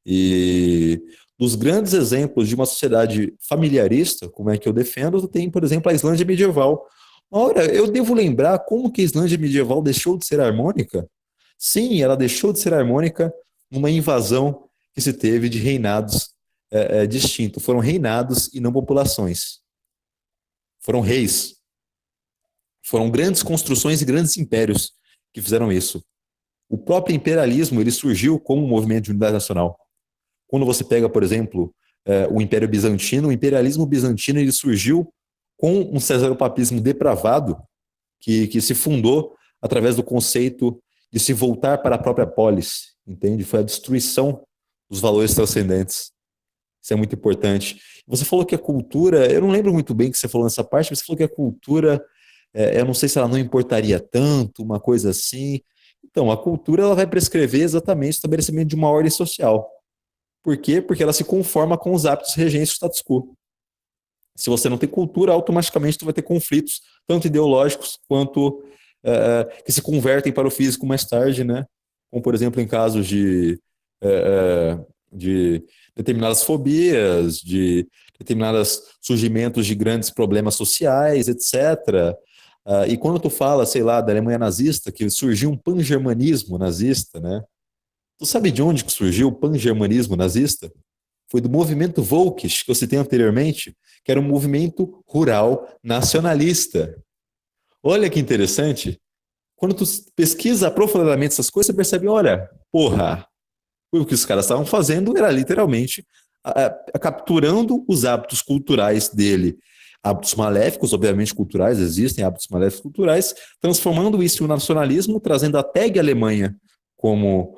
E dos grandes exemplos de uma sociedade familiarista, como é que eu defendo, tem, por exemplo, a Islândia medieval. Ora, eu devo lembrar como que a Islândia medieval deixou de ser harmônica? Sim, ela deixou de ser harmônica numa invasão que se teve de reinados distintos. Foram reinados e não populações. Foram reis. Foram grandes construções e grandes impérios que fizeram isso. O próprio imperialismo ele surgiu como um movimento de unidade nacional. Quando você pega, por exemplo, o Império Bizantino, o imperialismo bizantino ele surgiu com um cesaropapismo depravado que se fundou através do conceito de se voltar para a própria polis, entende? Foi a destruição dos valores transcendentes. Isso é muito importante. Você falou que a cultura, eu não lembro muito bem que você falou nessa parte, mas você falou que a cultura, eu não sei se ela não importaria tanto, uma coisa assim. Então, a cultura ela vai prescrever exatamente o estabelecimento de uma ordem social. Por quê? Porque ela se conforma com os hábitos regentes do status quo. Se você não tem cultura, automaticamente você vai ter conflitos, tanto ideológicos quanto que se convertem para o físico mais tarde, né? Como, por exemplo, em casos de determinadas fobias, de determinados surgimentos de grandes problemas sociais, etc. E quando tu fala, sei lá, da Alemanha nazista, que surgiu um pan-germanismo nazista, né? Tu sabe de onde que surgiu o pan-germanismo nazista? Foi do movimento Völkisch, que eu citei anteriormente, que era um movimento rural nacionalista. Olha que interessante. Quando tu pesquisa aprofundadamente essas coisas, você percebe, olha, porra, o que os caras estavam fazendo era literalmente capturando os hábitos culturais dele. Hábitos maléficos, obviamente culturais, existem hábitos maléficos culturais, transformando isso em um nacionalismo, trazendo a tag Alemanha como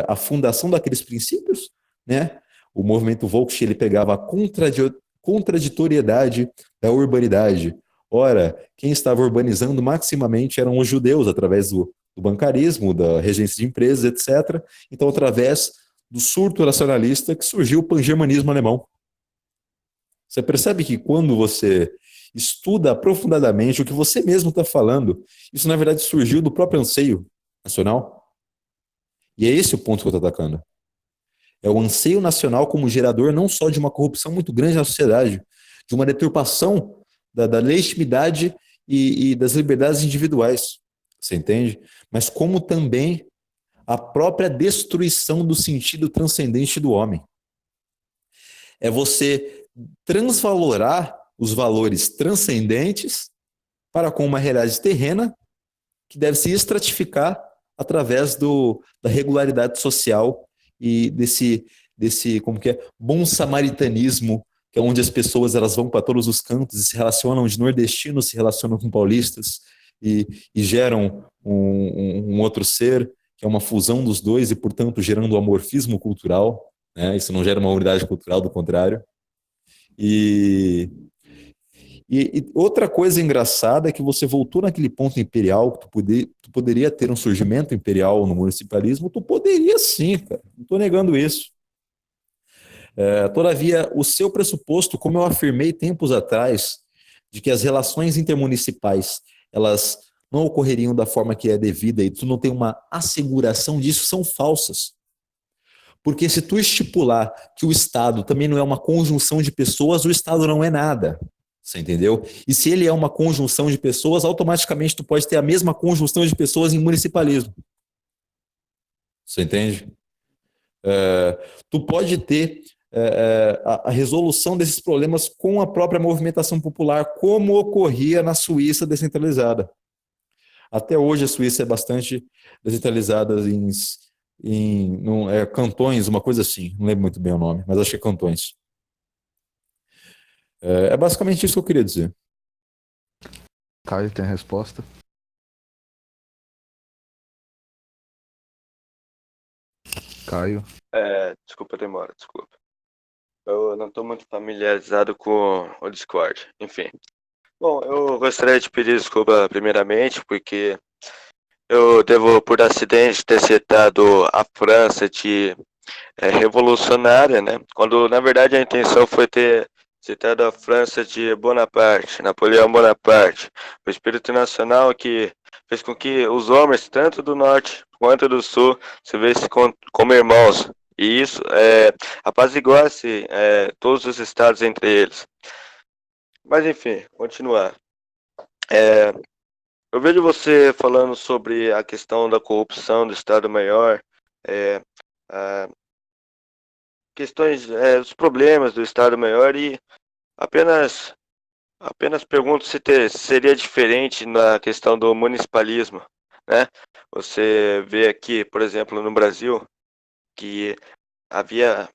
a fundação daqueles princípios, né? O movimento Volkswagen ele pegava a contraditoriedade da urbanidade, Ora, quem estava urbanizando maximamente eram os judeus, através do bancarismo, da regência de empresas, etc. Então, através do surto nacionalista que surgiu o pangermanismo alemão. Você percebe que quando você estuda aprofundadamente o que você mesmo está falando, isso na verdade surgiu do próprio anseio nacional? E é esse o ponto que eu estou atacando. É o anseio nacional como gerador não só de uma corrupção muito grande na sociedade, de uma deturpação da legitimidade e das liberdades individuais, você entende? Mas como também a própria destruição do sentido transcendente do homem. É você transvalorar os valores transcendentes para com uma realidade terrena que deve se estratificar através da regularidade social e desse como que é, bom samaritanismo, que é onde as pessoas elas vão para todos os cantos e se relacionam, onde nordestinos se relacionam com paulistas e geram um outro ser, que é uma fusão dos dois e, portanto, gerando um amorfismo cultural, né? Isso não gera uma unidade cultural, do contrário. E, e outra coisa engraçada é que você voltou naquele ponto imperial, que tu poderia ter um surgimento imperial no municipalismo, tu poderia sim, cara, não estou negando isso. Todavia, o seu pressuposto, como eu afirmei tempos atrás, de que as relações intermunicipais, elas não ocorreriam da forma que é devida e tu não tem uma asseguração disso, são falsas. Porque se tu estipular que o Estado também não é uma conjunção de pessoas, o Estado não é nada. Você entendeu? E se ele é uma conjunção de pessoas, automaticamente tu pode ter a mesma conjunção de pessoas em municipalismo. Você entende? Tu pode ter a resolução desses problemas com a própria movimentação popular, como ocorria na Suíça descentralizada. Até hoje a Suíça é bastante descentralizada em cantões, uma coisa assim, não lembro muito bem o nome, mas acho que é cantões. É basicamente isso que eu queria dizer. Caio tem a resposta? Caio? Desculpa a demora, desculpa. Eu não estou muito familiarizado com o Discord. Enfim. Bom, eu gostaria de pedir desculpa primeiramente, porque eu devo, por acidente, ter citado a França de revolucionária, né? Quando, na verdade, a intenção foi ter citado a França de Bonaparte, Napoleão Bonaparte, o espírito nacional que fez com que os homens, tanto do norte quanto do sul, se vissem como irmãos. E isso apaziguasse todos os estados entre eles. Mas, enfim, continuar. É, eu vejo você falando sobre a questão da corrupção do Estado-Maior, é, a questões, os problemas do Estado-Maior e apenas, apenas pergunto se seria diferente na questão do municipalismo, né? Você vê aqui, por exemplo, no Brasil, que havia,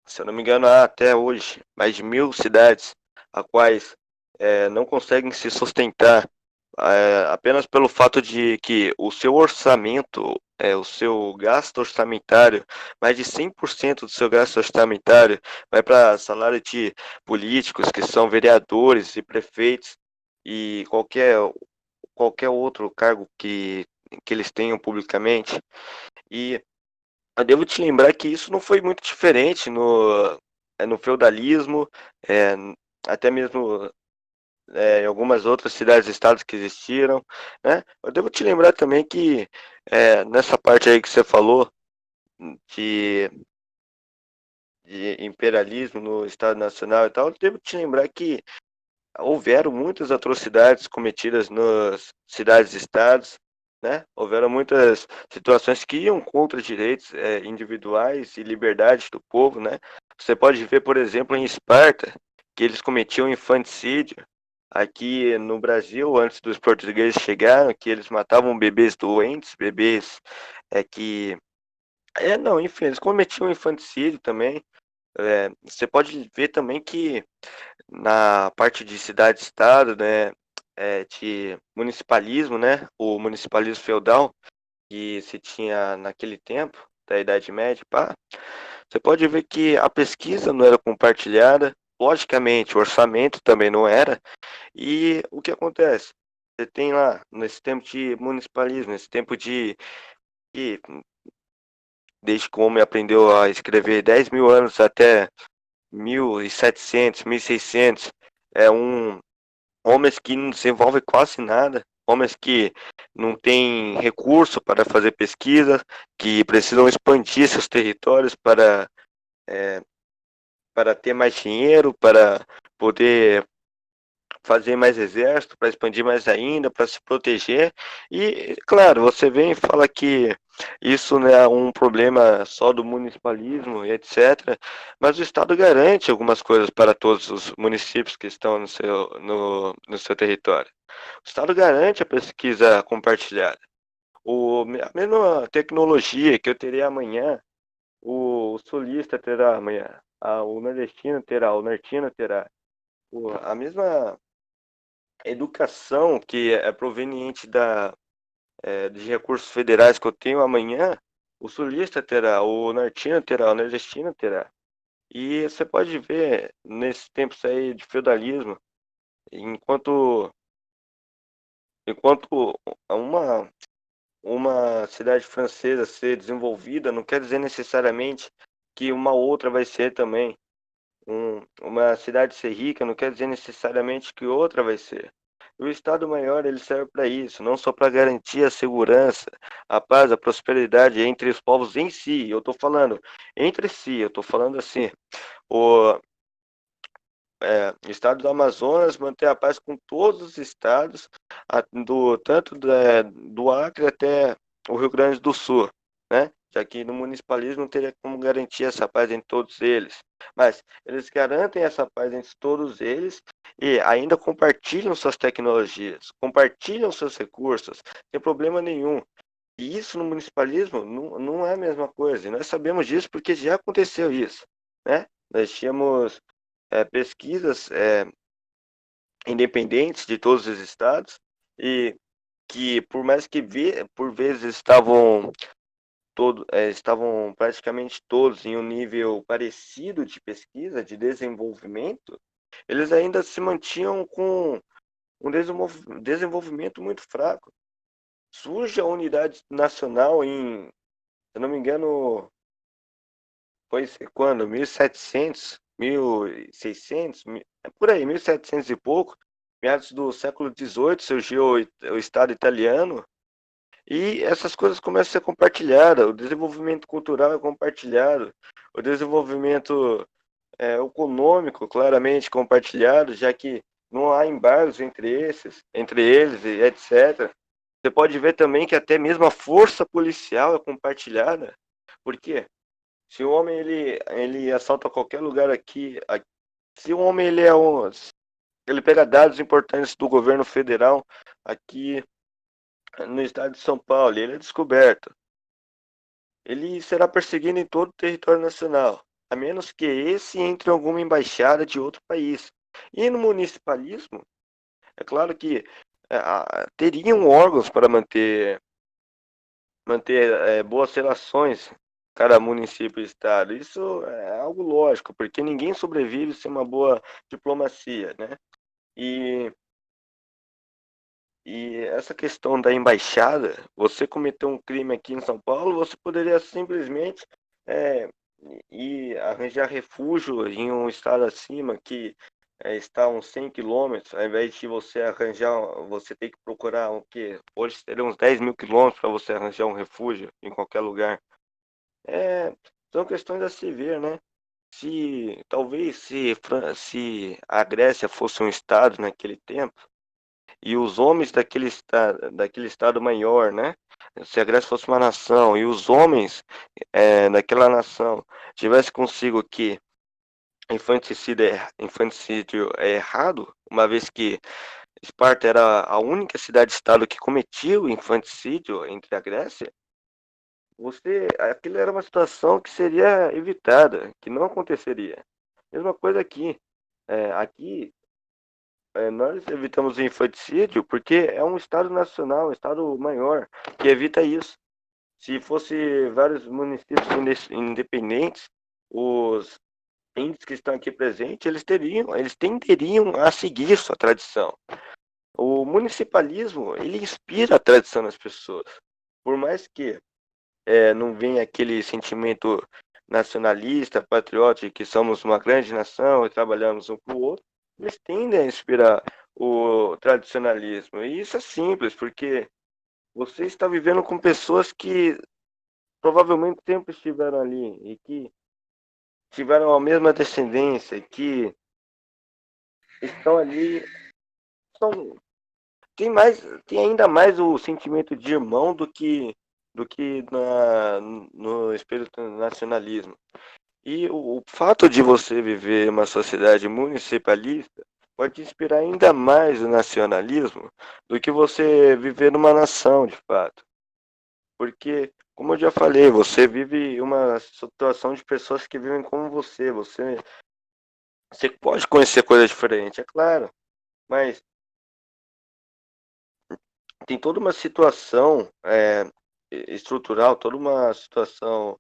se eu não me engano, há até hoje mais de 1.000 cidades a quais não conseguem se sustentar apenas pelo fato de que o seu orçamento, o seu gasto orçamentário, mais de 100% do seu gasto orçamentário vai para salário de políticos que são vereadores e prefeitos e qualquer outro cargo que eles tenham publicamente. E eu devo te lembrar que isso não foi muito diferente no feudalismo, é, até mesmo em algumas outras cidades e estados que existiram, né? Eu devo te lembrar também que nessa parte aí que você falou de, de imperialismo no Estado Nacional e tal, eu devo te lembrar que houveram muitas atrocidades cometidas nas cidades e estados, né? Houveram muitas situações que iam contra direitos individuais e liberdade do povo, né? Você pode ver, por exemplo, em Esparta, que eles cometiam infanticídio. Aqui no Brasil, antes dos portugueses chegarem, que eles matavam bebês doentes, bebês que... não, enfim, eles cometiam infanticídio também. Você pode ver também que na parte de cidade-estado, né, de municipalismo, né, o municipalismo feudal que se tinha naquele tempo, da Idade Média, pá, você pode ver que a pesquisa não era compartilhada, logicamente, o orçamento também não era. E o que acontece? Você tem lá, nesse tempo de municipalismo, nesse tempo que desde que o homem aprendeu a escrever 10 mil anos até 1700, 1600, é homens que não desenvolvem quase nada, homens que não têm recurso para fazer pesquisa, que precisam expandir seus territórios para ter mais dinheiro, para poder fazer mais exército, para expandir mais ainda, para se proteger. E, claro, você vem e fala que isso não é um problema só do municipalismo e etc. Mas o Estado garante algumas coisas para todos os municípios que estão no seu território. O Estado garante a pesquisa compartilhada. A mesma tecnologia que eu terei amanhã, o sulista terá amanhã, o nordestino terá, o nortino terá. A mesma educação que é proveniente de recursos federais que eu tenho amanhã, o sulista terá, o nortino terá, o nordestino terá. E você pode ver nesses tempos aí de feudalismo, enquanto, enquanto uma cidade francesa ser desenvolvida, não quer dizer necessariamente que uma outra vai ser também. Uma cidade ser rica não quer dizer necessariamente que outra vai ser. O Estado Maior ele serve para isso, não só para garantir a segurança, a paz, a prosperidade entre os povos em si. Eu estou falando entre si, eu estou falando assim, o Estado do Amazonas manter a paz com todos os estados, tanto do Acre até o Rio Grande do Sul, né? Já que no municipalismo não teria como garantir essa paz em todos eles. Mas eles garantem essa paz entre todos eles e ainda compartilham suas tecnologias, compartilham seus recursos, sem problema nenhum. E isso no municipalismo não é a mesma coisa. E nós sabemos disso porque já aconteceu isso, né? Nós tínhamos pesquisas independentes de todos os estados e que por mais que por vezes estavam praticamente todos em um nível parecido de pesquisa, de desenvolvimento, eles ainda se mantinham com um desenvolvimento muito fraco. Surge a unidade nacional se eu não me engano, foi quando? 1700, 1600, por aí, 1700 e pouco, meados do século XVIII, surgiu o Estado italiano, e essas coisas começam a ser compartilhadas, o desenvolvimento cultural é compartilhado, o desenvolvimento econômico claramente compartilhado, já que não há embargos entre eles e etc. Você pode ver também que até mesmo a força policial é compartilhada. Por quê? Se o homem ele assalta qualquer lugar se o homem ele pega dados importantes do governo federal aqui no estado de São Paulo, ele é descoberto. Ele será perseguido em todo o território nacional, a menos que esse entre em alguma embaixada de outro país. E no municipalismo, é claro que teriam órgãos para manter boas relações cada município e estado. Isso é algo lógico, porque ninguém sobrevive sem uma boa diplomacia, né? E, e essa questão da embaixada, você cometeu um crime aqui em São Paulo, você poderia simplesmente é, ir arranjar refúgio em um estado acima que está a uns 100 quilômetros, ao invés de você ter que procurar o quê? Hoje teria uns 10 mil quilômetros para você arranjar um refúgio em qualquer lugar. É, são questões a se ver, né? Se a Grécia fosse um estado naquele tempo e os homens daquele estado maior, né? Se a Grécia fosse uma nação e os homens daquela nação tivesse consigo que infanticídio é errado, uma vez que Esparta era a única cidade-estado que cometia o infanticídio entre a Grécia, aquilo era uma situação que seria evitada, que não aconteceria. Mesma coisa aqui. Aqui, nós evitamos o infanticídio porque é um Estado nacional, um Estado maior, que evita isso. Se fosse vários municípios independentes, os índios que estão aqui presentes, eles tenderiam a seguir sua tradição. O municipalismo, ele inspira a tradição nas pessoas. Por mais que não venha aquele sentimento nacionalista, patriótico, que somos uma grande nação e trabalhamos um para o outro, eles tendem a inspirar o tradicionalismo. E isso é simples, porque você está vivendo com pessoas que provavelmente sempre estiveram ali e que tiveram a mesma descendência, que estão ali, são, tem ainda mais o sentimento de irmão do que no espírito nacionalismo. E o fato de você viver uma sociedade municipalista pode inspirar ainda mais o nacionalismo do que você viver numa nação, de fato. Porque, como eu já falei, você vive uma situação de pessoas que vivem como você pode conhecer coisas diferentes, é claro, mas tem toda uma situação estrutural, toda uma situação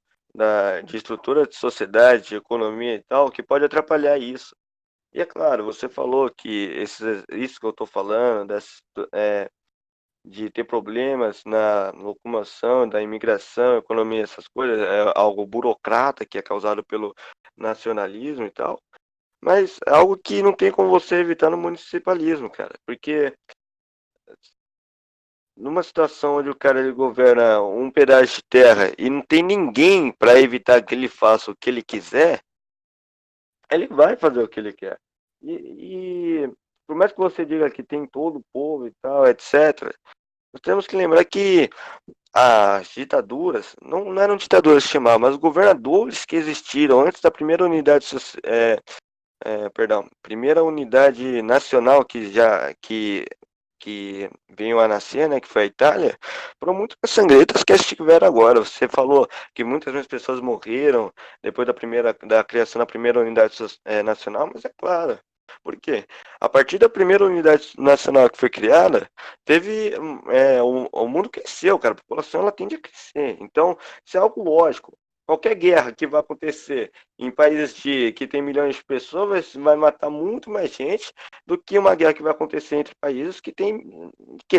de estrutura de sociedade, de economia e tal, que pode atrapalhar isso. E é claro, você falou que isso que eu estou falando, de ter problemas na locomoção, da imigração, economia, essas coisas, é algo burocrata que é causado pelo nacionalismo e tal, mas é algo que não tem como você evitar no municipalismo, cara, porque numa situação onde o cara ele governa um pedaço de terra e não tem ninguém para evitar que ele faça o que ele quiser, ele vai fazer o que ele quer. E por mais que você diga que tem todo o povo e tal, etc., nós temos que lembrar que as ditaduras, não eram ditaduras que chamavam, mas os governadores que existiram antes da primeira unidade, primeira unidade nacional que veio a nascer, né, que foi a Itália, foram muito mais sangrentas que as que tiveram agora. Você falou que muitas mais pessoas morreram depois da criação da primeira unidade nacional, mas é claro. Por quê? A partir da primeira unidade nacional que foi criada, o mundo cresceu, cara. A população ela tende a crescer. Então, isso é algo lógico. Qualquer guerra que vai acontecer em países que tem milhões de pessoas vai matar muito mais gente do que uma guerra que vai acontecer entre países que tem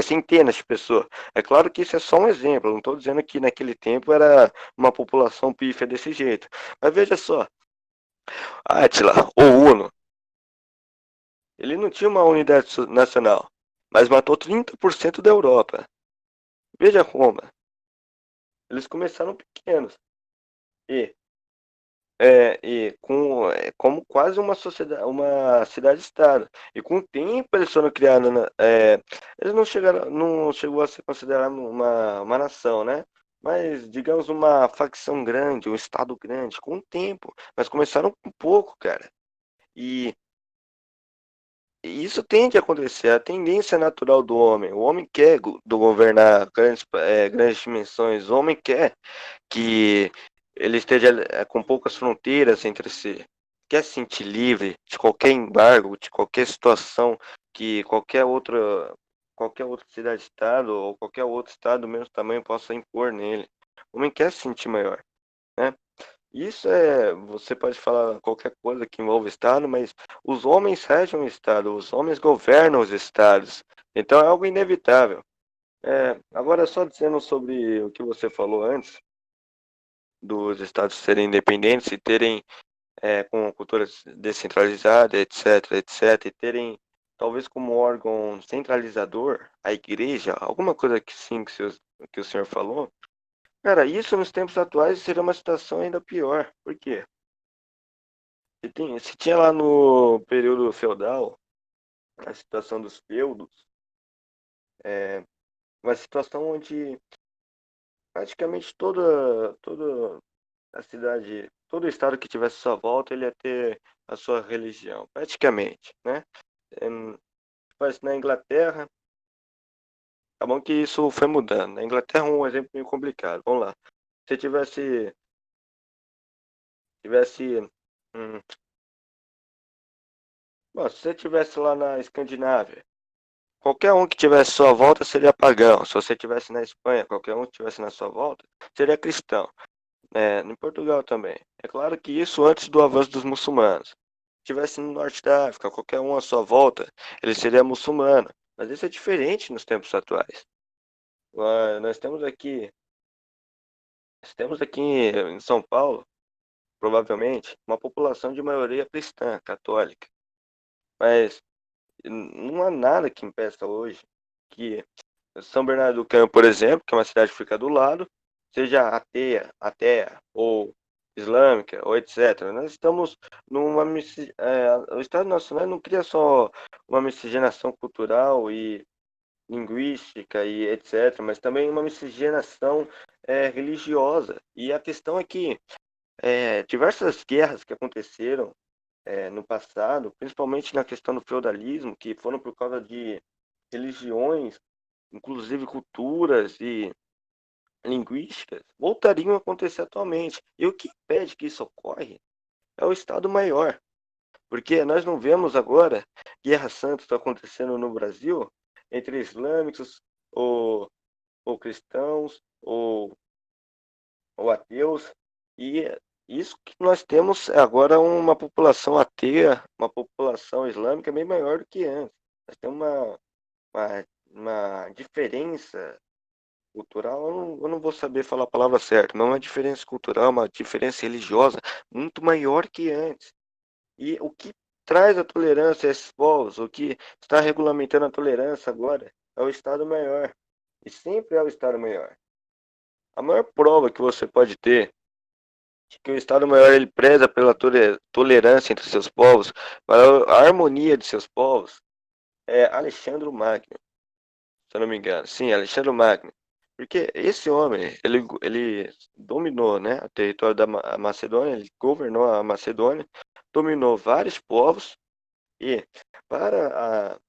centenas de pessoas. É claro que isso é só um exemplo, não estou dizendo que naquele tempo era uma população pífia desse jeito. Mas veja só, Átila, ou Uno, ele não tinha uma unidade nacional, mas matou 30% da Europa. Veja como. Eles começaram pequenos. E como quase uma sociedade, uma cidade-estado. E com o tempo eles foram criados, eles não chegou a ser considerado uma nação, né? Mas digamos uma facção grande, um estado grande, com o tempo. Mas começaram com pouco, cara. E isso tende a acontecer, é a tendência natural do homem. O homem quer governar grandes dimensões, o homem quer que ele esteja com poucas fronteiras entre si. Quer se sentir livre de qualquer embargo, de qualquer situação que qualquer outra cidade-estado ou qualquer outro estado do mesmo tamanho possa impor nele. O homem quer se sentir maior, né? Isso você pode falar qualquer coisa que envolva o Estado, mas os homens regem o Estado, os homens governam os Estados. Então é algo inevitável. Agora, só dizendo sobre o que você falou antes, dos Estados serem independentes e terem com cultura descentralizada, etc, etc, e terem talvez como órgão centralizador a igreja, alguma coisa que sim que o senhor falou. Cara, isso nos tempos atuais seria uma situação ainda pior. Por quê? Se tinha lá no período feudal, a situação dos feudos, uma situação onde praticamente toda a cidade, todo o estado que tivesse sua volta, ele ia ter a sua religião, praticamente, né? Mas na Inglaterra, tá bom que isso foi mudando. Na Inglaterra é um exemplo meio complicado. Vamos lá. Se hum, se você tivesse lá na Escandinávia, qualquer um que tivesse sua volta seria pagão. Se você tivesse na Espanha, qualquer um que tivesse na sua volta seria cristão. em Portugal também. É claro que isso antes do avanço dos muçulmanos. Se estivesse no norte da África, qualquer um à sua volta, ele seria muçulmano. Mas isso é diferente nos tempos atuais. Ah, nós temos aqui em São Paulo, provavelmente, uma população de maioria cristã, católica. Mas não há nada que impeça hoje que São Bernardo do Campo, por exemplo, que é uma cidade que fica do lado, seja ateia ou islâmica ou etc. Nós estamos o Estado Nacional não cria só uma miscigenação cultural e linguística e etc., mas também uma miscigenação religiosa. E a questão é que diversas guerras que aconteceram no passado, principalmente na questão do feudalismo, que foram por causa de religiões, inclusive culturas e linguísticas, voltariam a acontecer atualmente. E o que impede que isso ocorre é o Estado Maior. Porque nós não vemos agora guerras santas acontecendo no Brasil entre islâmicos ou cristãos ou ateus. E isso que nós temos agora uma população ateia, uma população islâmica bem maior do que antes. Nós temos uma diferença cultural, eu não vou saber falar a palavra certa, mas uma diferença cultural, uma diferença religiosa muito maior que antes. E o que traz a tolerância a esses povos, o que está regulamentando a tolerância agora, é o Estado Maior. E sempre é o Estado Maior. A maior prova que você pode ter de que o Estado Maior ele preza pela tolerância entre seus povos, para a harmonia de seus povos, é Alexandre Magno, se eu não me engano. Sim, Alexandre Magno. Porque esse homem, ele dominou, né, o território da Macedônia, ele governou a Macedônia, dominou vários povos e para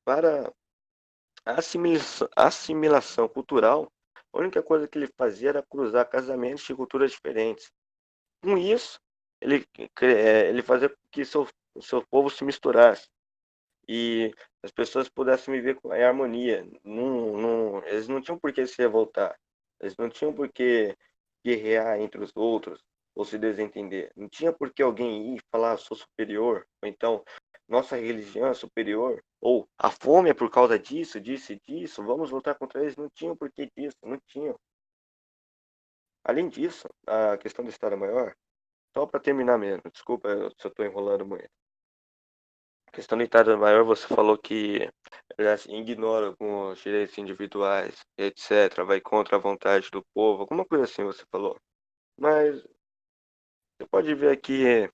a assimilação cultural, a única coisa que ele fazia era cruzar casamentos de culturas diferentes. Com isso, ele fazia com que o seu povo se misturasse e as pessoas pudessem viver em harmonia. Eles não tinham por que se revoltar, eles não tinham por que guerrear entre os outros ou se desentender. Não tinha por que alguém ir falar, sou superior, ou então, nossa religião é superior, ou a fome é por causa disso, disso e disso, vamos lutar contra eles. Não tinham por que disso, não tinham. Além disso, a questão do Estado Maior, só para terminar mesmo, desculpa se eu estou enrolando muito. A questão do Estado Maior, você falou que ele assim, ignora alguns direitos individuais, etc., vai contra a vontade do povo, alguma coisa assim você falou. Mas você pode ver que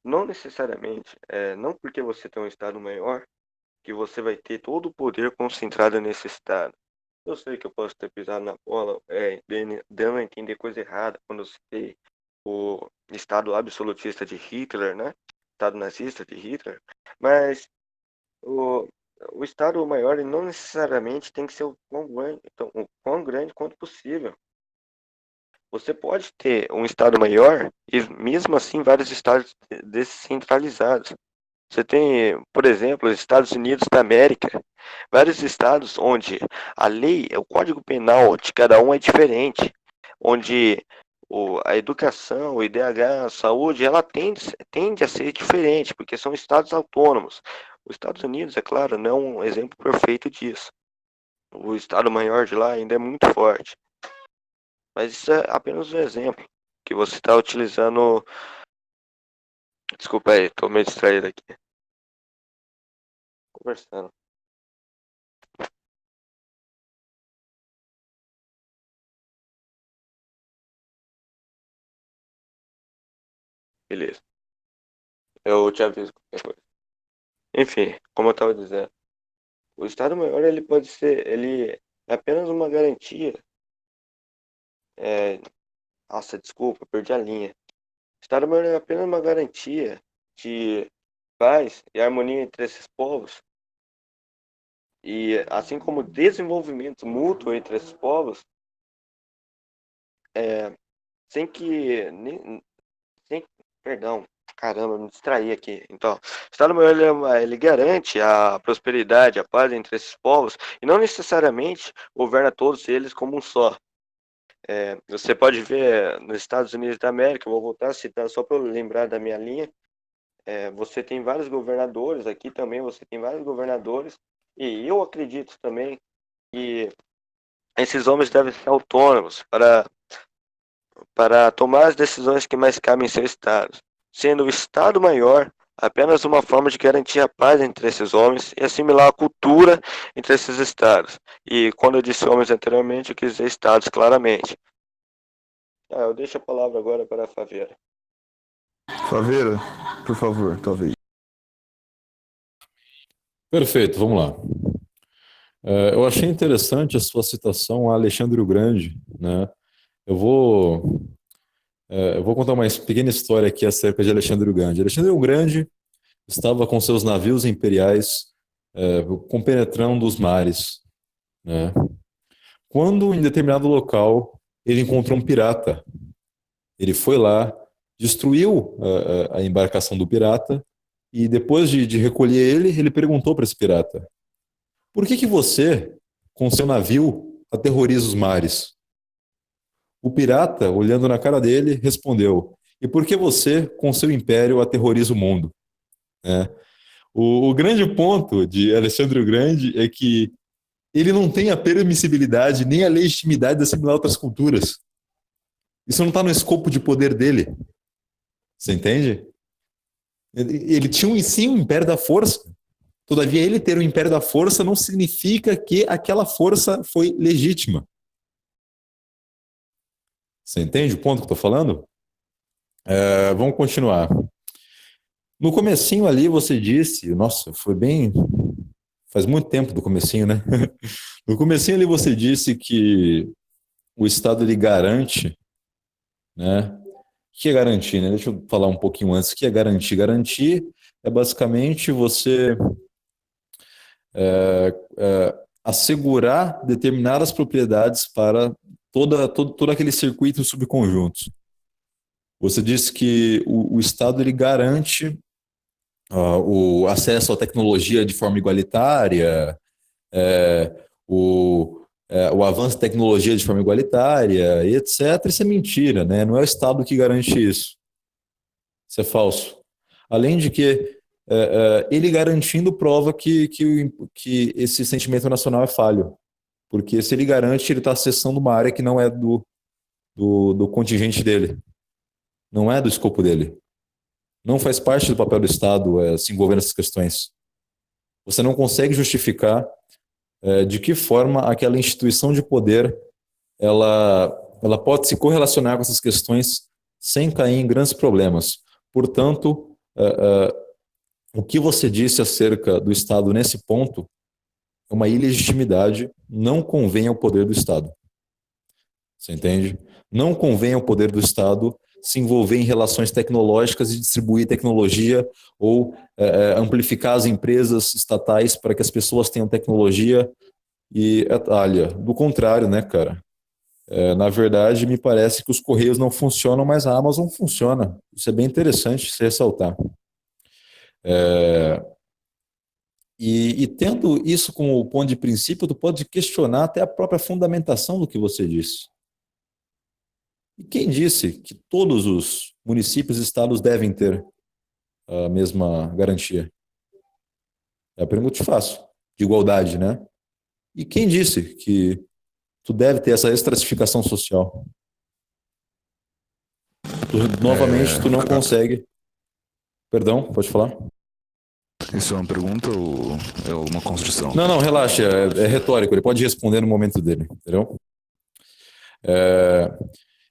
não necessariamente, não porque você tem um Estado maior, que você vai ter todo o poder concentrado nesse Estado. Eu sei que eu posso ter pisado na bola, dando a entender coisa errada quando eu citei o Estado absolutista de Hitler, né? Estado nazista de Hitler, mas o, o Estado maior ele não necessariamente tem que ser o quão grande quanto possível. Você pode ter um Estado maior e mesmo assim vários estados descentralizados. Você tem, por exemplo, os Estados Unidos da América, vários estados onde a lei, o código penal de cada um é diferente, onde a educação, o IDH, a saúde, ela tende a ser diferente, porque são estados autônomos. Os Estados Unidos, é claro, não é um exemplo perfeito disso. O estado maior de lá ainda é muito forte. Mas isso é apenas um exemplo que você está utilizando. Desculpa aí, estou meio distraído aqui. Conversando. Beleza. Eu te aviso qualquer coisa. Enfim, como eu estava dizendo, o Estado Maior ele é apenas uma garantia. É, nossa, desculpa, perdi a linha. O Estado Maior é apenas uma garantia de paz e harmonia entre esses povos e assim como desenvolvimento mútuo entre esses povos, sem que sem, perdão, caramba, me distraí aqui. Então, o Estado Maior ele garante a prosperidade, a paz entre esses povos e não necessariamente governa todos eles como um só. Você pode ver nos Estados Unidos da América, eu vou voltar a citar só para eu lembrar da minha linha. Você tem vários governadores, aqui também você tem vários governadores, e eu acredito também que esses homens devem ser autônomos para tomar as decisões que mais cabem em seu estado, sendo o estado maior apenas uma forma de garantir a paz entre esses homens e assimilar a cultura entre esses estados. E quando eu disse homens anteriormente, eu quis dizer estados claramente. Eu deixo a palavra agora para a Faveira. Faveira, por favor, talvez. Perfeito, vamos lá. Eu achei interessante a sua citação a Alexandre o Grande, né? Eu vou contar uma pequena história aqui acerca de Alexandre o Grande. Alexandre o Grande estava com seus navios imperiais compenetrando os mares, né? Quando, em determinado local, ele encontrou um pirata. Ele foi lá, destruiu a embarcação do pirata e, depois de recolher ele perguntou para esse pirata: por que você, com seu navio, aterroriza os mares? O pirata, olhando na cara dele, respondeu: e por que você, com seu império, aterroriza o mundo? É. O grande ponto de Alexandre o Grande é que ele não tem a permissibilidade nem a legitimidade de assimilar outras culturas. Isso não está no escopo de poder dele. Você entende? Ele tinha sim um império da força. Todavia, ele ter o império da força não significa que aquela força foi legítima. Você entende o ponto que eu estou falando? Vamos continuar. No comecinho ali você disse, nossa, foi bem, faz muito tempo do comecinho, né? No comecinho ali você disse que o Estado ele garante, né? O que é garantir, né? Deixa eu falar um pouquinho antes. O que é garantir? Garantir é basicamente você assegurar determinadas propriedades para todo aquele circuito de subconjuntos. Você disse que o Estado ele garante o acesso à tecnologia de forma igualitária, o avanço da tecnologia de forma igualitária, etc. Isso é mentira, né? Não é o Estado que garante isso. Isso é falso. Além de que ele garantindo prova que esse sentimento nacional é falho. Porque se ele garante, ele está acessando uma área que não é do contingente dele. Não é do escopo dele. Não faz parte do papel do Estado se envolver nessas questões. Você não consegue justificar de que forma aquela instituição de poder ela pode se correlacionar com essas questões sem cair em grandes problemas. Portanto, o que você disse acerca do Estado nesse ponto é uma ilegitimidade, não convém ao poder do Estado. Você entende? Não convém ao poder do Estado se envolver em relações tecnológicas e distribuir tecnologia ou amplificar as empresas estatais para que as pessoas tenham tecnologia olha, do contrário, né, cara? Na verdade, me parece que os Correios não funcionam, mas a Amazon funciona. Isso é bem interessante se ressaltar. E tendo isso como ponto de princípio, tu pode questionar até a própria fundamentação do que você disse. E quem disse que todos os municípios e estados devem ter a mesma garantia? É a pergunta que te faço, de igualdade, né? E quem disse que tu deve ter essa estratificação social? Novamente, tu não consegue. Perdão, pode falar? Isso é uma pergunta ou é uma construção? Não, relaxa, é retórico, ele pode responder no momento dele, entendeu?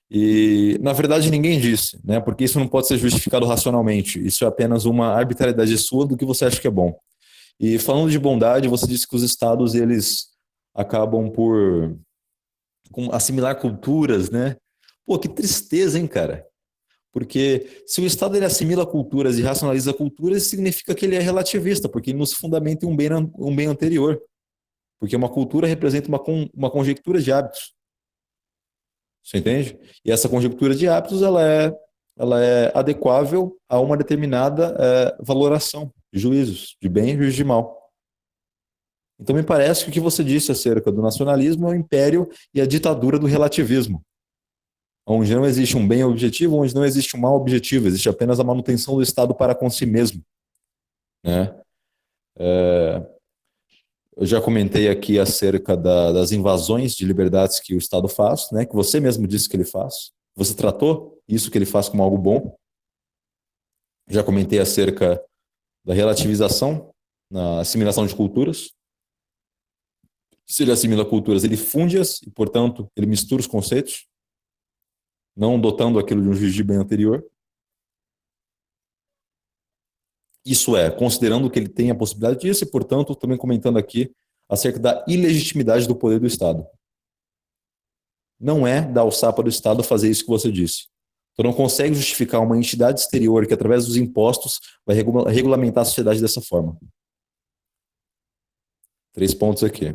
E, na verdade, ninguém disse, né? Porque isso não pode ser justificado racionalmente. Isso é apenas uma arbitrariedade sua do que você acha que é bom. E falando de bondade, você disse que os estados, eles acabam por assimilar culturas, né? Pô, que tristeza, hein, cara? Porque se o Estado ele assimila culturas e racionaliza culturas, significa que ele é relativista, porque ele nos fundamenta em um bem anterior. Porque uma cultura representa uma conjectura de hábitos. Você entende? E essa conjectura de hábitos ela é adequável a uma determinada valoração de juízos, de bem e juízo de mal. Então me parece que o que você disse acerca do nacionalismo é o império e a ditadura do relativismo. onde não existe um bem objetivo, onde não existe um mal objetivo, existe apenas a manutenção do Estado para com si mesmo, né? Eu já comentei aqui acerca das invasões de liberdades que o Estado faz, né? Que você mesmo disse que ele faz. Você tratou isso que ele faz como algo bom. Já comentei acerca da relativização na assimilação de culturas. Se ele assimila culturas, ele funde-as e, portanto, ele mistura os conceitos, não dotando aquilo de um juízo de bem anterior. Isso é, considerando que ele tem a possibilidade disso e, portanto, também comentando aqui acerca da ilegitimidade do poder do Estado. Não é dar o sapo do Estado fazer isso que você disse. Tu não consegue justificar uma entidade exterior que, através dos impostos, vai regulamentar a sociedade dessa forma. 3 pontos aqui.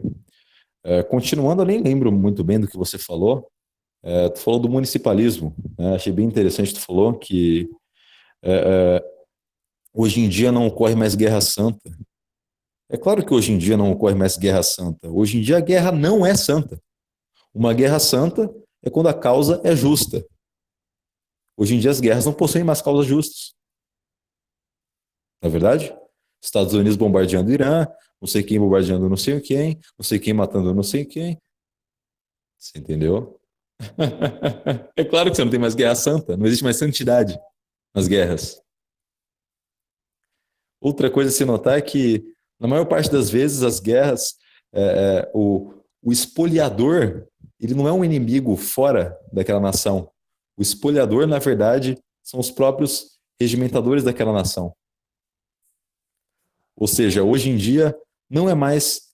Continuando, eu nem lembro muito bem do que você falou. Tu falou do municipalismo. Né? Achei bem interessante. Tu falou que hoje em dia não ocorre mais guerra santa. É claro que hoje em dia não ocorre mais guerra santa. Hoje em dia a guerra não é santa. Uma guerra santa é quando a causa é justa. Hoje em dia as guerras não possuem mais causas justas. Não é verdade? Estados Unidos bombardeando o Irã, não sei quem bombardeando não sei quem, não sei quem matando não sei quem. Você entendeu? É claro que você não tem mais guerra santa, não existe mais santidade nas guerras. Outra coisa a se notar é que, na maior parte das vezes, as guerras, o espoliador, ele não é um inimigo fora daquela nação. O espoliador, na verdade, são os próprios regimentadores daquela nação. Ou seja, hoje em dia, não é mais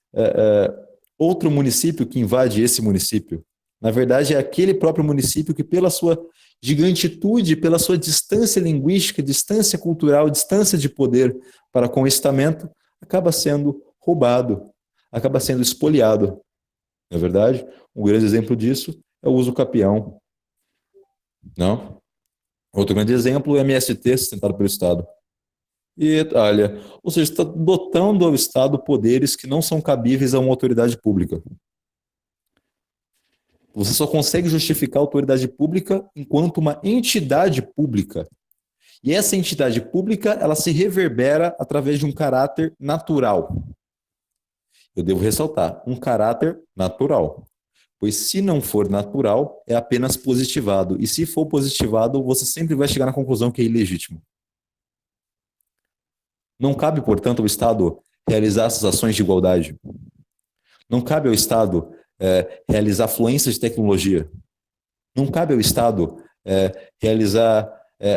outro município que invade esse município. Na verdade, é aquele próprio município que, pela sua gigantitude, pela sua distância linguística, distância cultural, distância de poder para com o estamento, acaba sendo roubado, acaba sendo espoliado. Não é verdade? Um grande exemplo disso é o uso capião. Não? Outro grande exemplo é o MST, sustentado pelo Estado. E Itália. Ou seja, está dotando ao Estado poderes que não são cabíveis a uma autoridade pública. Você só consegue justificar a autoridade pública enquanto uma entidade pública. E essa entidade pública, ela se reverbera através de um caráter natural. Eu devo ressaltar, um caráter natural. Pois se não for natural, é apenas positivado. E se for positivado, você sempre vai chegar na conclusão que é ilegítimo. Não cabe, portanto, ao Estado realizar essas ações de igualdade. Não cabe ao Estado realizar fluências de tecnologia. Não cabe ao Estado realizar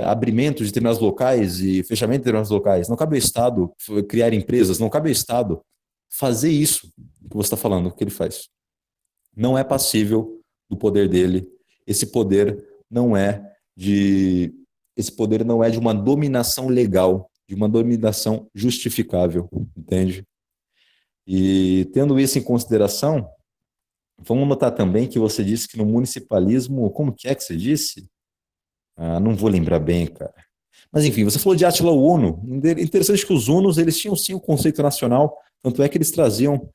abrimento de determinados locais e fechamento de determinados locais. Não cabe ao Estado criar empresas. Não cabe ao Estado fazer isso que você está falando, que ele faz. Não é passível do poder dele. Esse poder não é de uma dominação legal, de uma dominação justificável, entende? E tendo isso em consideração, vamos notar também que você disse que no municipalismo, como que é que você disse? Não vou lembrar bem, cara. Mas enfim, você falou de Átila Uno. Interessante que os Unos, eles tinham sim o conceito nacional, tanto é que eles traziam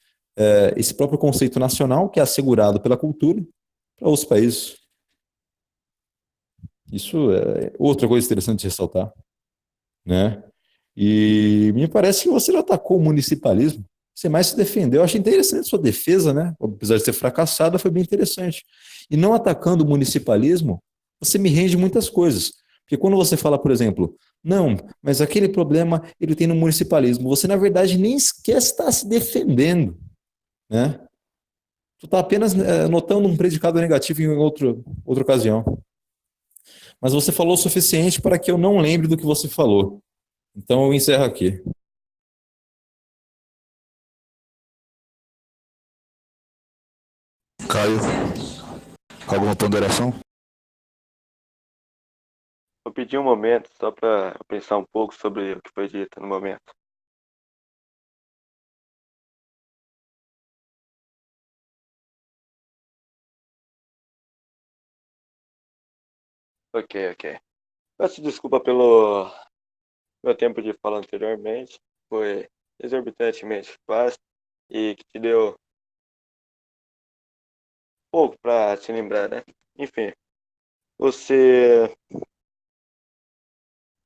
esse próprio conceito nacional, que é assegurado pela cultura, para os países. Isso é outra coisa interessante de ressaltar, né? E me parece que você já atacou o municipalismo. Você mais se defendeu. Eu achei interessante a sua defesa, né? Apesar de ser fracassada, foi bem interessante. E não atacando o municipalismo, você me rende muitas coisas. Porque quando você fala, por exemplo, não, mas aquele problema ele tem no municipalismo, você na verdade nem sequer está se defendendo, né? Tu está apenas notando um predicado negativo em outra ocasião. Mas você falou o suficiente para que eu não lembre do que você falou. Então eu encerro aqui. Caio, alguma ponderação? Vou pedir um momento só para pensar um pouco sobre o que foi dito no momento. Ok. Peço desculpa pelo meu tempo de fala anteriormente. Foi exorbitantemente fácil e que te deu pouco para se lembrar, né? Enfim, Você,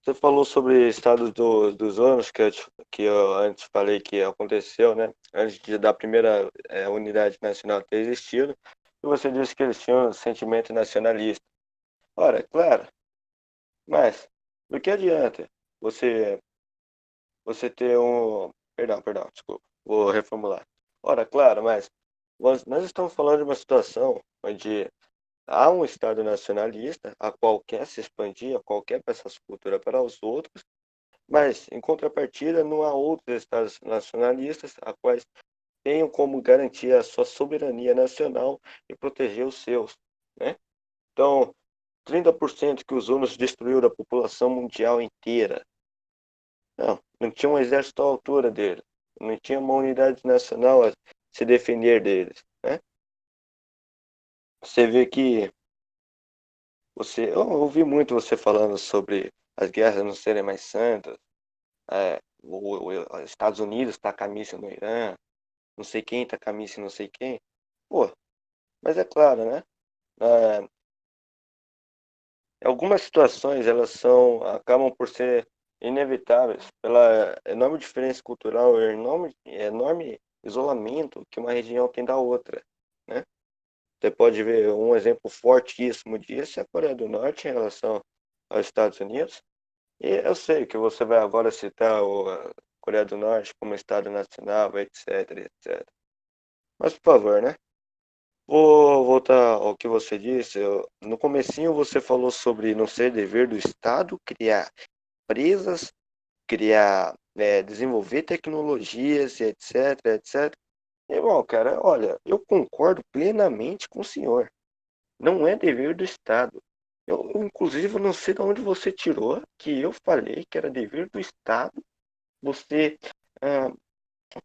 você falou sobre estado dos ônus que eu antes falei que aconteceu, né? Antes da primeira unidade nacional ter existido, e você disse que eles tinham um sentimento nacionalista. Ora, claro, mas do que adianta você, você ter um. Perdão, desculpa, vou reformular. Ora, claro, mas nós estamos falando de uma situação onde há um Estado nacionalista, a qual quer se expandir, a qual quer passar sua cultura para os outros, mas, em contrapartida, não há outros Estados nacionalistas a quais tenham como garantir a sua soberania nacional e proteger os seus, né? Então, 30% que os hunos destruiu da população mundial inteira. Não tinha um exército à altura dele. Não tinha uma unidade nacional a se defender deles, né? Você vê que eu ouvi muito você falando sobre as guerras não serem mais santas, os Estados Unidos tacar míssil no Irã, não sei quem tacar míssil não sei quem. Pô, mas é claro, né? É, algumas situações acabam por ser inevitáveis pela enorme diferença cultural e enorme isolamento que uma região tem da outra, né? Você pode ver um exemplo fortíssimo disso é a Coreia do Norte em relação aos Estados Unidos. E eu sei que você vai agora citar a Coreia do Norte como Estado Nacional, etc, etc. Mas, por favor, né? Vou voltar ao que você disse. No comecinho você falou sobre não ser dever do Estado criar empresas, desenvolver tecnologias, etc, etc. Irmão, cara, olha, eu concordo plenamente com o senhor. Não é dever do Estado. Inclusive, não sei de onde você tirou que eu falei que era dever do Estado você ah,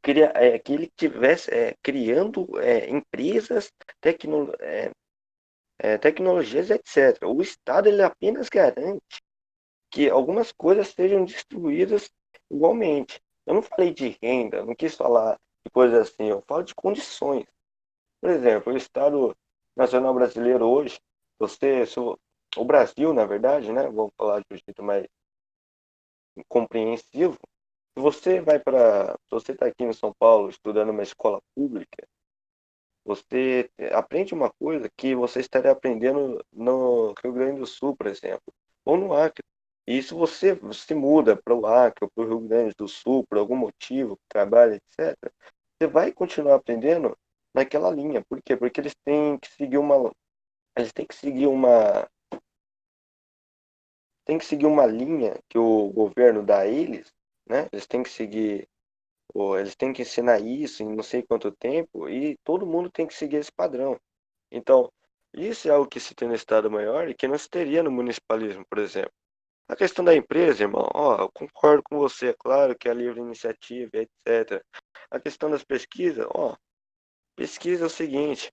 que ele tivesse criando empresas, tecnologias, etc. O Estado ele apenas garante que algumas coisas sejam distribuídas igualmente. Eu não falei de renda, não quis falar de coisas assim, eu falo de condições. Por exemplo, o Estado Nacional Brasileiro hoje, o Brasil, na verdade, né, vamos falar de um jeito mais compreensivo, se você está aqui em São Paulo estudando uma escola pública, você aprende uma coisa que você estaria aprendendo no Rio Grande do Sul, por exemplo, ou no Acre. E se você se muda para o Acre ou para o Rio Grande do Sul por algum motivo, trabalho, etc., você vai continuar aprendendo naquela linha. Por quê? Porque eles têm que seguir uma linha que o governo dá a eles, né? Eles têm que ensinar isso em não sei quanto tempo e todo mundo tem que seguir esse padrão. Então, isso é algo que se tem no Estado maior e que não se teria no municipalismo, por exemplo. A questão da empresa, irmão, ó, eu concordo com você, é claro que é livre iniciativa, etc. A questão das pesquisas, ó, pesquisa é o seguinte,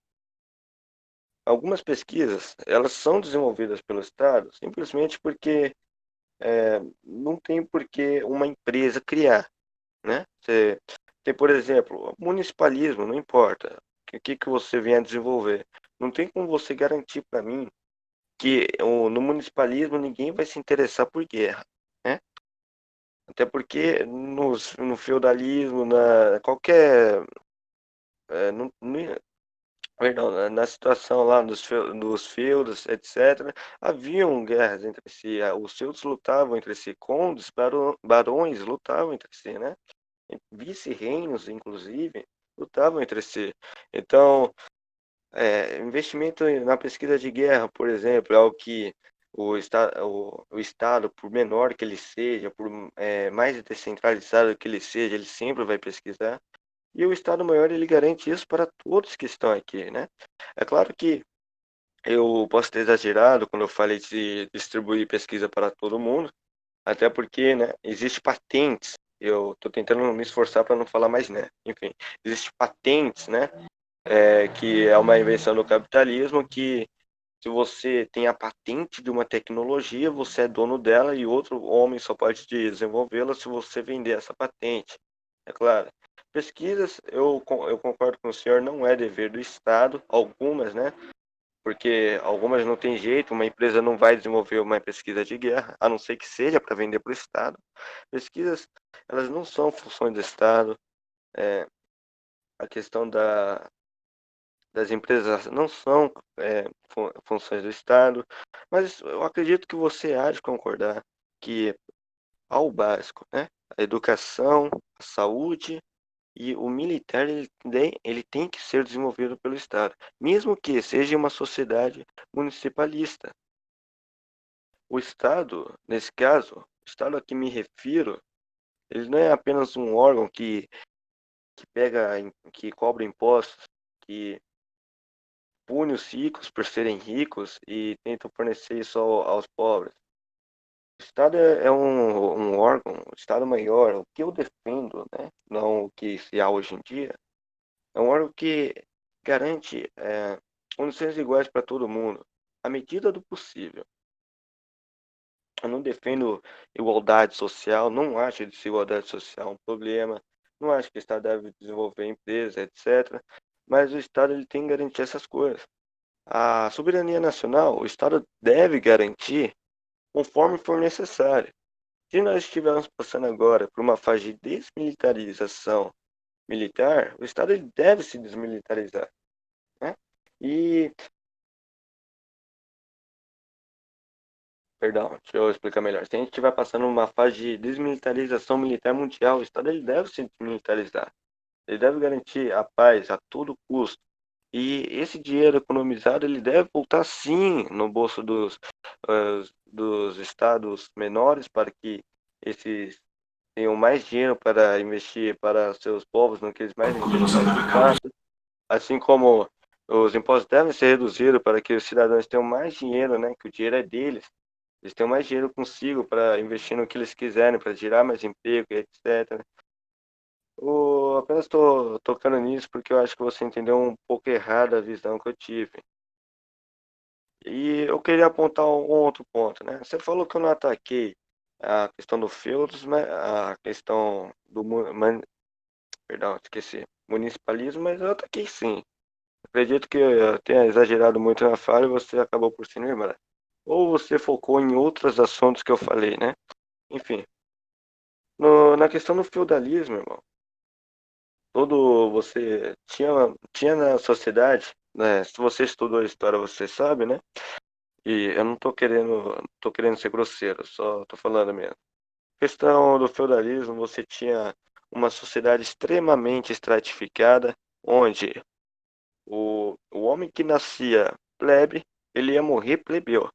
algumas pesquisas, elas são desenvolvidas pelo Estado simplesmente porque não tem por que uma empresa criar, né? Você tem, por exemplo, municipalismo, não importa o que você venha desenvolver. Não tem como você garantir para mim que no municipalismo ninguém vai se interessar por guerra, né? Até porque no feudalismo, na qualquer, perdão, na situação lá dos feudos, etc., haviam guerras entre si. Os feudos lutavam entre si, condes, barões lutavam entre si, né? Vice-reinos, inclusive, lutavam entre si. Então, investimento na pesquisa de guerra, por exemplo, é o que o Estado, por menor que ele seja, por mais descentralizado que ele seja, ele sempre vai pesquisar. E o Estado maior, ele garante isso para todos que estão aqui, né? É claro que eu posso ter exagerado quando eu falei de distribuir pesquisa para todo mundo, até porque, né, existe patentes. Eu estou tentando me esforçar para não falar mais, né? Enfim, existe patentes, né? Que é uma invenção do capitalismo que se você tem a patente de uma tecnologia, você é dono dela e outro homem só pode desenvolvê-la se você vender essa patente. É claro. Pesquisas, eu concordo com o senhor, não é dever do Estado, algumas, né? porque algumas não tem jeito, uma empresa não vai desenvolver uma pesquisa de guerra, a não ser que seja para vender para o Estado. Pesquisas, elas não são funções do Estado, é, a questão das empresas não são funções do Estado, mas eu acredito que você há de concordar que ao básico, né, a educação, a saúde e o militar ele tem que ser desenvolvido pelo Estado, mesmo que seja uma sociedade municipalista. O Estado, nesse caso, o Estado a que me refiro, ele não é apenas um órgão que cobra impostos, que pune os ricos por serem ricos e tenta fornecer isso aos pobres. O Estado é um órgão, o Estado maior, o que eu defendo, né? Não o que se há hoje em dia, é um órgão que garante condições iguais para todo mundo, à medida do possível. Eu não defendo igualdade social, não acho que desigualdade social um problema, não acho que o Estado deve desenvolver empresa, etc. Mas o Estado ele tem que garantir essas coisas. A soberania nacional, o Estado deve garantir conforme for necessário. Se nós estivermos passando agora por uma fase de desmilitarização militar, o Estado ele deve se desmilitarizar, né? E, perdão, deixa eu explicar melhor. Se a gente estiver passando uma fase de desmilitarização militar mundial, o Estado ele deve se desmilitarizar. Ele deve garantir a paz a todo custo. E esse dinheiro economizado ele deve voltar sim no bolso dos estados menores para que esses tenham mais dinheiro para investir para seus povos no que eles mais necessitam. Assim como os impostos devem ser reduzidos para que os cidadãos tenham mais dinheiro, né? Que o dinheiro é deles. Eles tenham mais dinheiro consigo para investir no que eles quiserem, para gerar mais emprego, etc. Apenas estou tocando nisso porque eu acho que você entendeu um pouco errado a visão que eu tive. E eu queria apontar um outro ponto, né? Você falou que eu não ataquei a questão do feudos, mas a questão do perdão, esqueci, municipalismo, mas eu ataquei sim. Acredito que eu tenha exagerado muito na fala e você acabou por se lembrar. Ou você focou em outros assuntos que eu falei, né? Enfim, na questão do feudalismo, irmão, você tinha na sociedade, né? Se você estudou a história, você sabe, né? E eu não tô querendo ser grosseiro, só tô falando mesmo. Questão do feudalismo, você tinha uma sociedade extremamente estratificada, onde o homem que nascia plebe, ele ia morrer plebeu.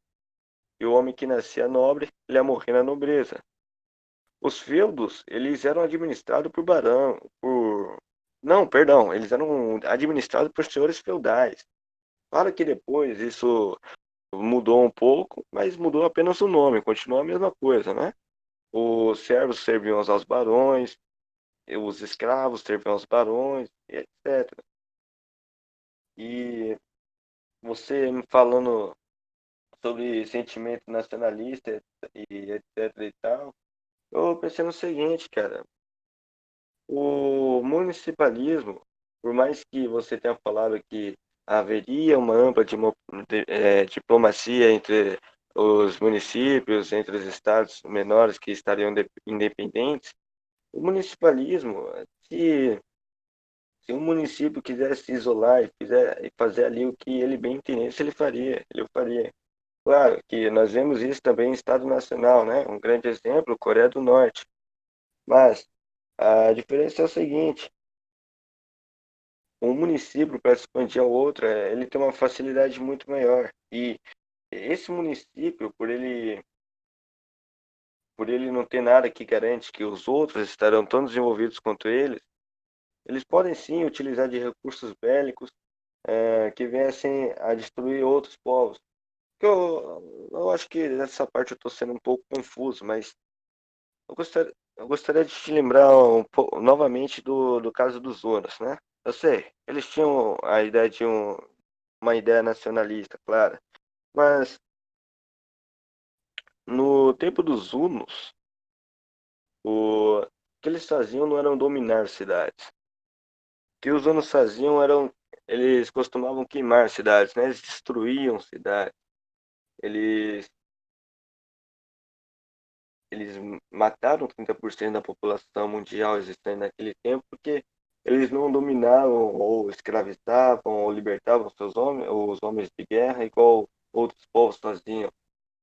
E o homem que nascia nobre, ele ia morrer na nobreza. Os feudos, eles eram administrados por barão, por... Não, perdão, eles eram administrados por senhores feudais. Claro que depois isso mudou um pouco, mas mudou apenas o nome, continuou a mesma coisa, né? Os servos serviam aos barões, os escravos serviam aos barões, etc. E você me falando sobre sentimento nacionalista e etc e tal, eu pensei no seguinte, cara, o municipalismo, por mais que você tenha falado que haveria uma ampla diplomacia entre os municípios, entre os estados menores que estariam independentes, o municipalismo, se, se um município quisesse se isolar e fazer ali o que ele bem entendesse, ele o faria. Claro que nós vemos isso também em Estado Nacional, né? Um grande exemplo, Coreia do Norte. Mas a diferença é o seguinte, um município para se expandir ao outro, ele tem uma facilidade muito maior. E esse município, por ele não ter nada que garante que os outros estarão tão desenvolvidos quanto eles podem sim utilizar de recursos bélicos que viessem a destruir outros povos. Eu acho que nessa parte eu estou sendo um pouco confuso, mas eu gostaria de te lembrar novamente do caso dos Hunos, né? Eu sei, eles tinham a ideia de uma ideia nacionalista, claro, mas no tempo dos Hunos, o que eles faziam não eram dominar cidades. O que os Hunos faziam eles costumavam queimar cidades, né? Eles destruíam cidades. Eles, eles mataram 30% da população mundial existente naquele tempo porque eles não dominavam ou escravizavam ou libertavam seus homens, os homens de guerra, igual outros povos faziam.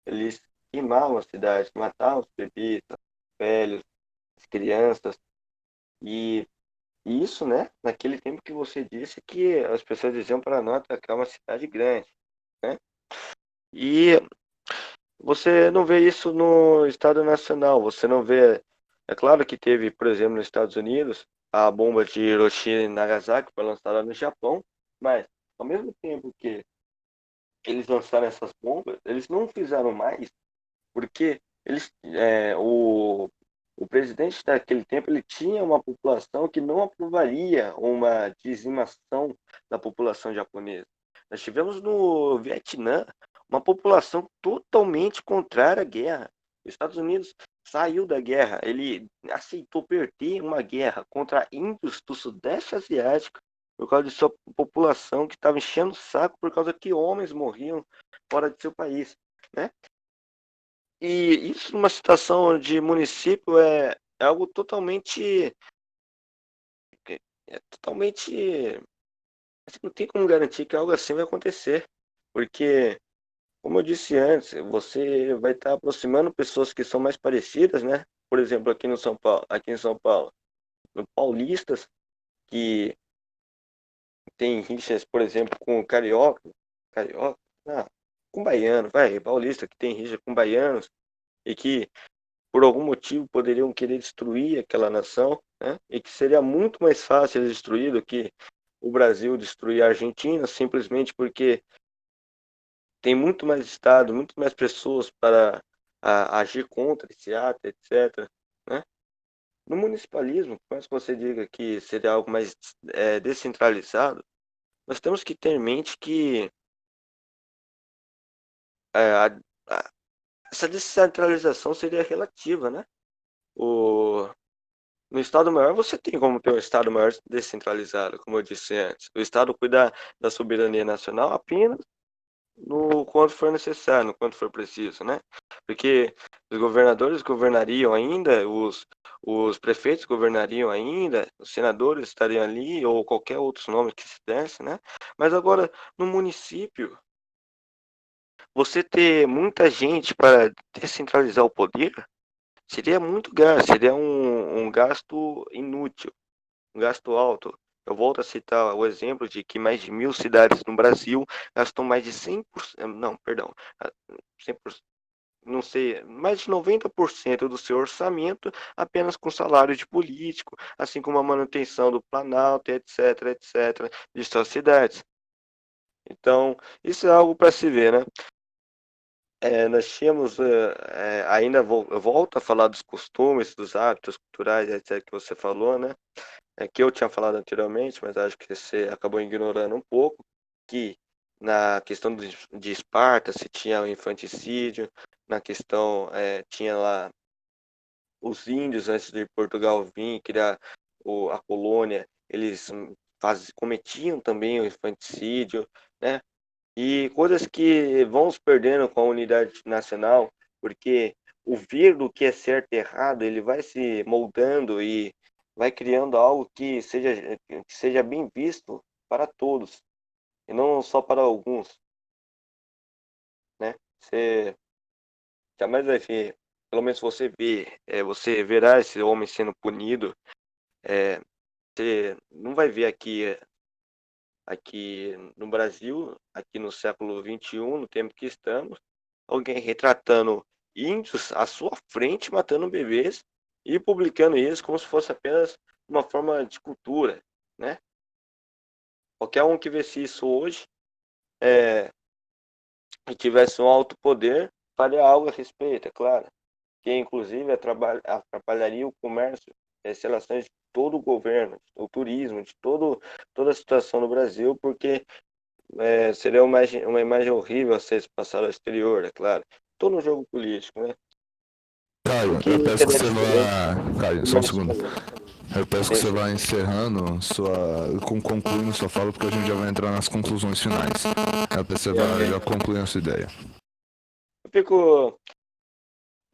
Eles queimavam as cidades, matavam os bebês, os velhos, as crianças. E isso, né? Naquele tempo que você disse que as pessoas diziam para não atacar uma cidade grande, né? E você não vê isso no Estado Nacional, você não vê. É claro que teve, por exemplo, nos Estados Unidos, a bomba de Hiroshima e Nagasaki foi lançada no Japão, mas ao mesmo tempo que eles lançaram essas bombas, eles não fizeram mais, porque o presidente daquele tempo ele tinha uma população que não aprovaria uma dizimação da população japonesa. Nós tivemos no Vietnã uma população totalmente contrária à guerra. Os Estados Unidos saiu da guerra, ele aceitou perder uma guerra contra índios do Sudeste Asiático por causa de sua população que estava enchendo o saco por causa que homens morriam fora de seu país, né? E isso numa situação de município é algo totalmente. É totalmente. Você não tem como garantir que algo assim vai acontecer. Porque, como eu disse antes, você vai estar aproximando pessoas que são mais parecidas, né? Por exemplo, aqui em São Paulo, no paulistas que tem rixas, por exemplo, com carioca, não, com baiano, vai, paulista que tem rixa com baianos e que por algum motivo poderiam querer destruir aquela nação, né? E que seria muito mais fácil eles destruir do que o Brasil destruir a Argentina, simplesmente porque tem muito mais Estado, muito mais pessoas para agir contra esse ato, etc., né? No municipalismo, por mais que você diga que seria algo mais descentralizado, nós temos que ter em mente que é, a- a- essa descentralização seria relativa, né? O, No Estado maior, você tem como ter um Estado maior descentralizado, como eu disse antes. O Estado cuida da soberania nacional apenas no quanto for necessário, no quanto for preciso, né? Porque os governadores governariam ainda, os prefeitos governariam ainda, os senadores estariam ali, ou qualquer outro nome que se desse, né? Mas agora, no município, você ter muita gente para descentralizar o poder seria muito gasto, seria um gasto inútil, um gasto alto. Eu volto a citar o exemplo de que mais de 1.000 cidades no Brasil gastam mais de 100%, não, perdão, 100%, não sei, mais de 90% do seu orçamento apenas com salário de político, assim como a manutenção do Planalto, etc, etc, de suas cidades. Então, isso é algo para se ver, né? Nós tínhamos, eu volto a falar dos costumes, dos hábitos culturais, etc, que você falou, né? Que eu tinha falado anteriormente, mas acho que você acabou ignorando um pouco, que na questão de Esparta se tinha o infanticídio, na questão tinha lá os índios antes de Portugal vir criar a colônia, eles cometiam também o infanticídio, né? E coisas que vão se perdendo com a unidade nacional, porque o ver do que é certo e errado, ele vai se moldando e vai criando algo que seja bem visto para todos, e não só para alguns, né? Você jamais vai ver, pelo menos você verá esse homem sendo punido, é, você não vai ver aqui no Brasil, aqui no século XXI, no tempo que estamos, alguém retratando índios à sua frente matando bebês e publicando isso como se fosse apenas uma forma de cultura, né? Qualquer um que visse isso hoje e tivesse um alto poder faria algo a respeito, é claro, que inclusive atrapalharia o comércio, as relações de todo o governo, o turismo, de toda a situação no Brasil, porque seria uma imagem horrível a ser passada ao exterior, é claro. Estou no jogo político, né? Caio, O que eu peço que seria você diferente vá. Caio, do só um segundo. municipalismo? Eu peço que você vá encerrando concluindo sua fala, porque a gente já vai entrar nas conclusões finais. Eu peço que você vá já concluindo a sua ideia. Eu fico.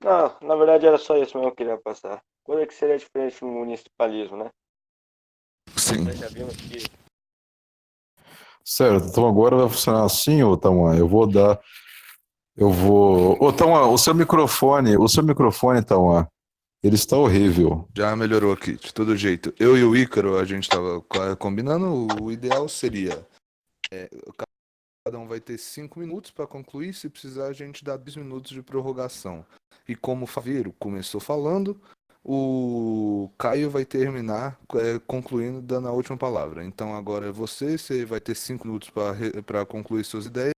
Não, na verdade era só isso mesmo que eu queria passar. Quando é que seria diferente do municipalismo, né? Sim. Nós já vimos que. Certo, então agora vai funcionar assim, ô Tauan. Ô Tauan, o seu microfone, Tauan, ele está horrível. Já melhorou aqui, de todo jeito. Eu e o Ícaro, a gente tava combinando, o ideal seria cada um vai ter 5 minutos para concluir, se precisar a gente dá 10 minutos de prorrogação. E como o Faveiro começou falando, o Caio vai terminar concluindo, dando a última palavra. Então agora é você vai ter 5 minutos para concluir suas ideias,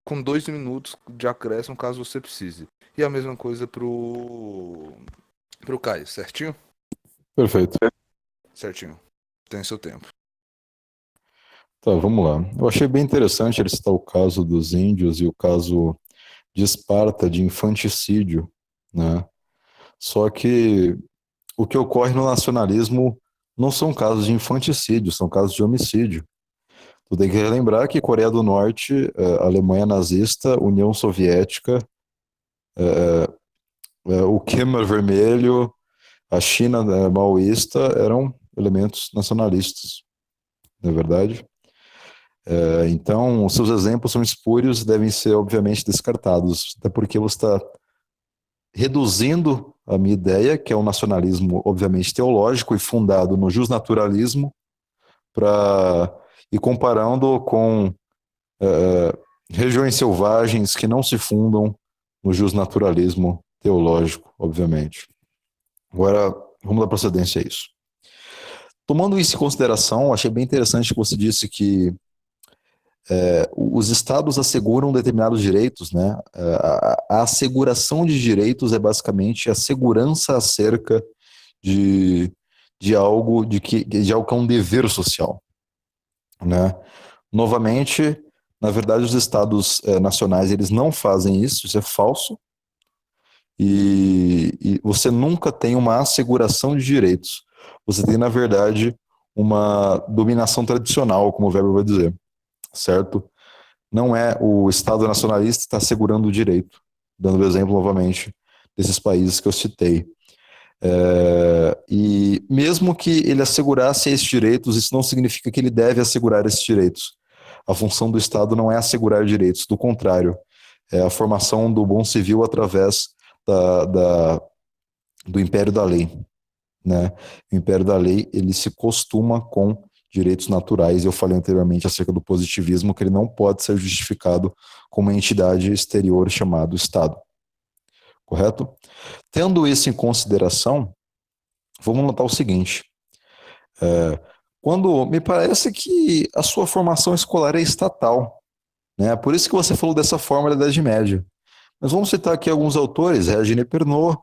com 2 minutos de acréscimo caso você precise. E a mesma coisa pro Caio, certinho? Perfeito. Certinho. Tem seu tempo. Tá, vamos lá. Eu achei bem interessante ele citar o caso dos índios e o caso de Esparta, de infanticídio, né? Só que o que ocorre no nacionalismo não são casos de infanticídio, são casos de homicídio. Tu tem que relembrar que Coreia do Norte, Alemanha nazista, União Soviética, o Khmer Vermelho, a China maoísta eram elementos nacionalistas, não é verdade? Então, os seus exemplos são espúrios e devem ser, obviamente, descartados, até porque você está reduzindo a minha ideia, que é um nacionalismo, obviamente, teológico e fundado no justnaturalismo, e comparando com regiões selvagens que não se fundam no justnaturalismo teológico, obviamente. Agora, vamos dar procedência a isso. Tomando isso em consideração, achei bem interessante que você disse que os estados asseguram determinados direitos, né? A asseguração de direitos é basicamente a segurança acerca de algo que é um dever social, né? Novamente, na verdade, os estados nacionais eles não fazem isso é falso. E você nunca tem uma asseguração de direitos. Você tem, na verdade, uma dominação tradicional, como o Weber vai dizer, certo? Não é o Estado nacionalista que está assegurando o direito, dando o exemplo novamente desses países que eu citei. E mesmo que ele assegurasse esses direitos, isso não significa que ele deve assegurar esses direitos. A função do Estado não é assegurar direitos, do contrário, é a formação do bom civil através do império da lei, né? O império da lei, ele se costuma com direitos naturais. Eu falei anteriormente acerca do positivismo, que ele não pode ser justificado como uma entidade exterior chamado Estado. Correto? Tendo isso em consideração, vamos notar o seguinte. Quando me parece que a sua formação escolar é estatal, né? Por isso que você falou dessa forma da Idade Média. Mas vamos citar aqui alguns autores: Regine Pernod,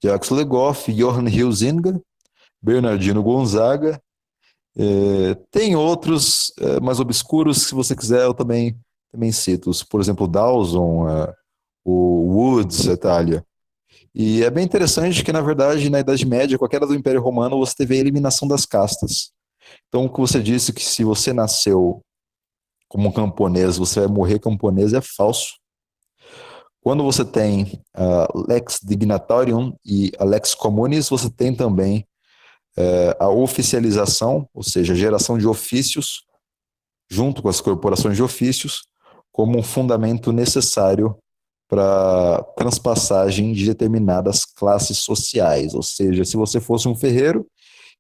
Jacques Le Goff, Johann Huizinga, Bernardino Gonzaga. Tem outros mais obscuros, se você quiser, eu também cito. Por exemplo, Dawson, o Woods, Itália. E é bem interessante que, na verdade, na Idade Média, qualquer do Império Romano, você teve a eliminação das castas. Então, o que você disse que se você nasceu como um camponês, você vai morrer camponês, é falso. Quando você tem lex dignatorium e a lex communis, você tem também a oficialização, ou seja, a geração de ofícios, junto com as corporações de ofícios, como um fundamento necessário para transpassagem de determinadas classes sociais. Ou seja, se você fosse um ferreiro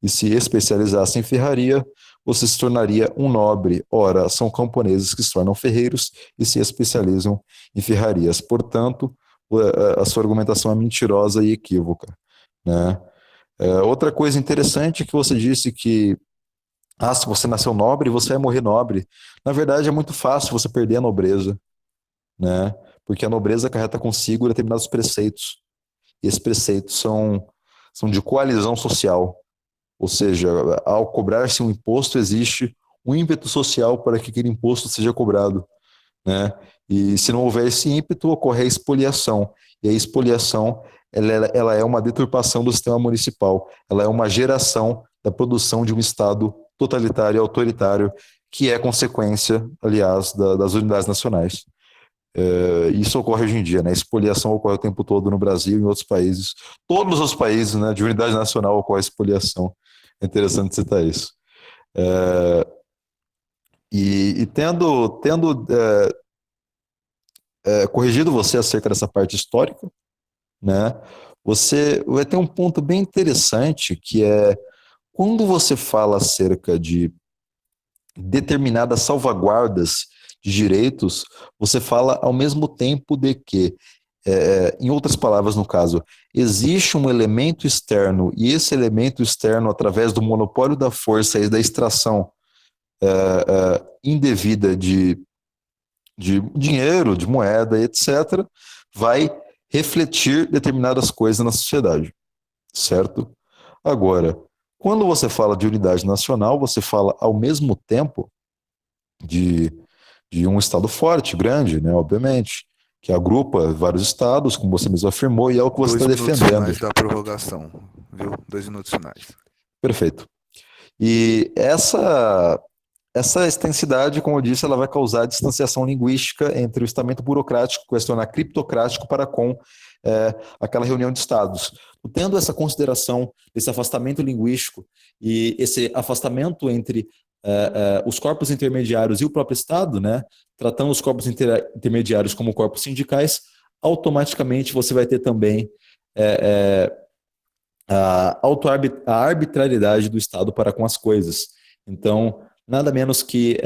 e se especializasse em ferraria, você se tornaria um nobre. Ora, são camponeses que se tornam ferreiros e se especializam em ferrarias. Portanto, a sua argumentação é mentirosa e equívoca, né? Outra coisa interessante é que você disse que se você nasceu nobre, você vai morrer nobre. Na verdade, é muito fácil você perder a nobreza, né? Porque a nobreza acarreta consigo determinados preceitos. E esses preceitos são de coalizão social. Ou seja, ao cobrar-se um imposto, existe um ímpeto social para que aquele imposto seja cobrado, né? E se não houver esse ímpeto, ocorre a expoliação. E a expoliação ela é uma deturpação do sistema municipal, ela é uma geração da produção de um Estado totalitário e autoritário, que é consequência, aliás, das unidades nacionais. Isso ocorre hoje em dia, né? A expoliação ocorre o tempo todo no Brasil e em outros países. Todos os países, né, de unidade nacional ocorre expoliação. É interessante citar isso. E tendo corrigido você acerca dessa parte histórica, né, você vai ter um ponto bem interessante, que é quando você fala acerca de determinadas salvaguardas de direitos, você fala ao mesmo tempo de que, em outras palavras, no caso, existe um elemento externo, e esse elemento externo, através do monopólio da força e da extração indevida de dinheiro, de moeda, etc., vai refletir determinadas coisas na sociedade, certo? Agora, quando você fala de unidade nacional, você fala ao mesmo tempo de, de um Estado forte, grande, né, obviamente, que agrupa vários estados, como você mesmo afirmou, e é o que você está 2 minutos defendendo. finais da prorrogação, viu? 2 minutos finais. Perfeito. E essa extensidade, como eu disse, ela vai causar distanciação linguística entre o estamento burocrático, que vai se tornar criptocrático, para com aquela reunião de estados. Tendo essa consideração, esse afastamento linguístico e esse afastamento entre os corpos intermediários e o próprio Estado, né, tratando os corpos intermediários como corpos sindicais, automaticamente você vai ter também a arbitrariedade do Estado para com as coisas. Então, nada menos que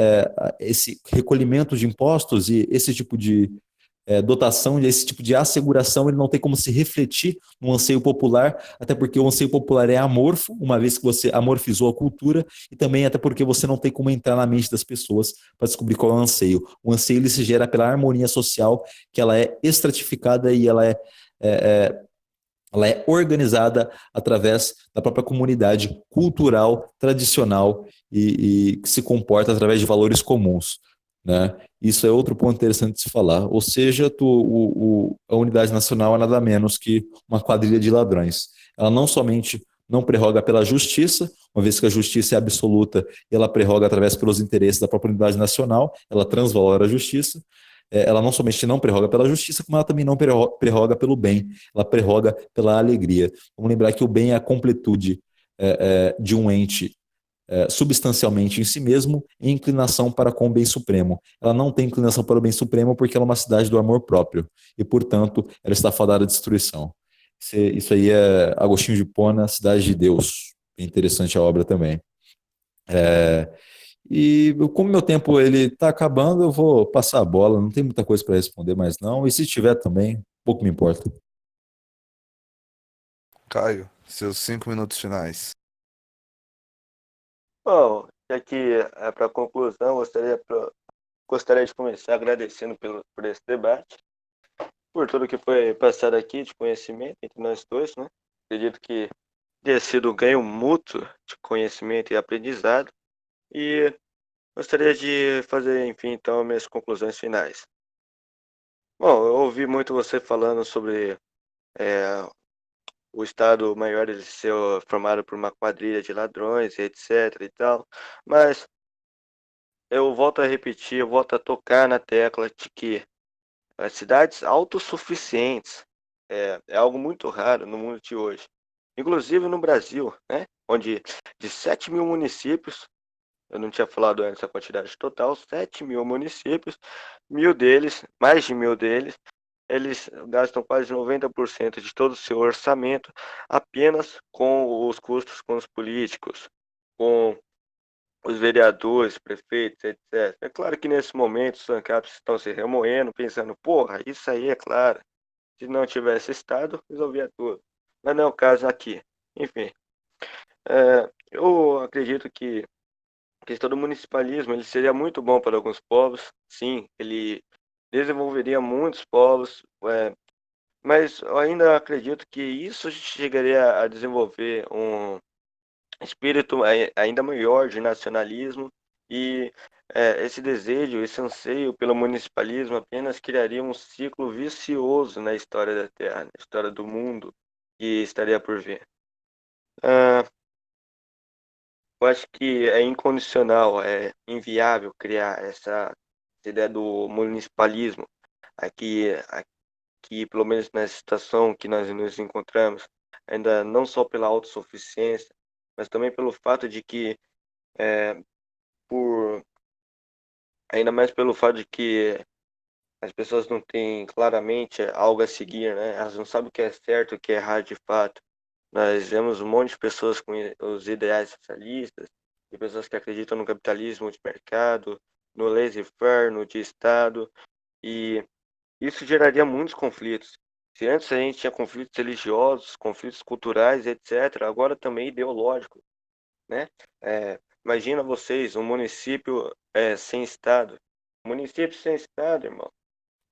esse recolhimento de impostos e esse tipo de dotação, esse tipo de asseguração, ele não tem como se refletir no anseio popular, até porque o anseio popular é amorfo, uma vez que você amorfizou a cultura, e também até porque você não tem como entrar na mente das pessoas para descobrir qual é o anseio. O anseio ele se gera pela harmonia social, que ela é estratificada e ela é organizada através da própria comunidade cultural, tradicional e que se comporta através de valores comuns, né? Isso é outro ponto interessante de se falar. Ou seja, a unidade nacional é nada menos que uma quadrilha de ladrões. Ela não somente não prerroga pela justiça, uma vez que a justiça é absoluta, ela prerroga através pelos interesses da própria unidade nacional, ela transvalora a justiça. Ela não somente não prerroga pela justiça, como ela também não prerroga pelo bem, ela prerroga pela alegria. Vamos lembrar que o bem é a completude de um ente substancialmente em si mesmo e inclinação para com o bem supremo. Ela não tem inclinação para o bem supremo porque ela é uma cidade do amor próprio e, portanto, ela está fadada à destruição. Isso aí é Agostinho de Hipona, Cidade de Deus. É interessante a obra também. E como meu tempo ele está acabando, eu vou passar a bola. Não tem muita coisa para responder mais não. E se tiver também, pouco me importa. Caio, seus 5 minutos finais. Bom, já que é para conclusão, gostaria de começar agradecendo por esse debate, por tudo que foi passado aqui de conhecimento entre nós dois, né? Acredito que tenha sido um ganho mútuo de conhecimento e aprendizado, e gostaria de fazer, enfim, então, minhas conclusões finais. Bom, eu ouvi muito você falando sobre o Estado Maior ele ser formado por uma quadrilha de ladrões, etc e tal, mas eu volto a repetir, eu volto a tocar na tecla de que as cidades autossuficientes é algo muito raro no mundo de hoje. Inclusive no Brasil, né? Onde de 7 mil municípios, eu não tinha falado antes a quantidade total, 7 mil municípios, mais de 1.000 deles, eles gastam quase 90% de todo o seu orçamento apenas com os custos com os políticos, com os vereadores, prefeitos, etc. É claro que nesse momento os ANCAPs estão se remoendo, pensando, porra, isso aí é claro, se não tivesse Estado, resolvia tudo. Mas não é o caso aqui. Enfim, eu acredito que a questão do municipalismo ele seria muito bom para alguns povos, sim, ele desenvolveria muitos povos, mas eu ainda acredito que isso chegaria a desenvolver um espírito ainda maior de nacionalismo E esse desejo, esse anseio pelo municipalismo apenas criaria um ciclo vicioso na história da Terra, na história do mundo que estaria por vir. Ah, eu acho que é incondicional, é inviável criar essa ideia do municipalismo aqui, pelo menos nessa situação que nós nos encontramos, ainda não só pela autossuficiência, mas também pelo fato de que, por, ainda mais pelo fato de que as pessoas não têm claramente algo a seguir, né? Elas não sabem o que é certo, o que é errado de fato. Nós vemos um monte de pessoas com os ideais socialistas, e pessoas que acreditam no capitalismo de mercado, no laissez-faire, no de Estado, e isso geraria muitos conflitos. Se antes a gente tinha conflitos religiosos, conflitos culturais, etc., agora também ideológicos, né? Imagina vocês, um município sem Estado. Um município sem Estado, irmão.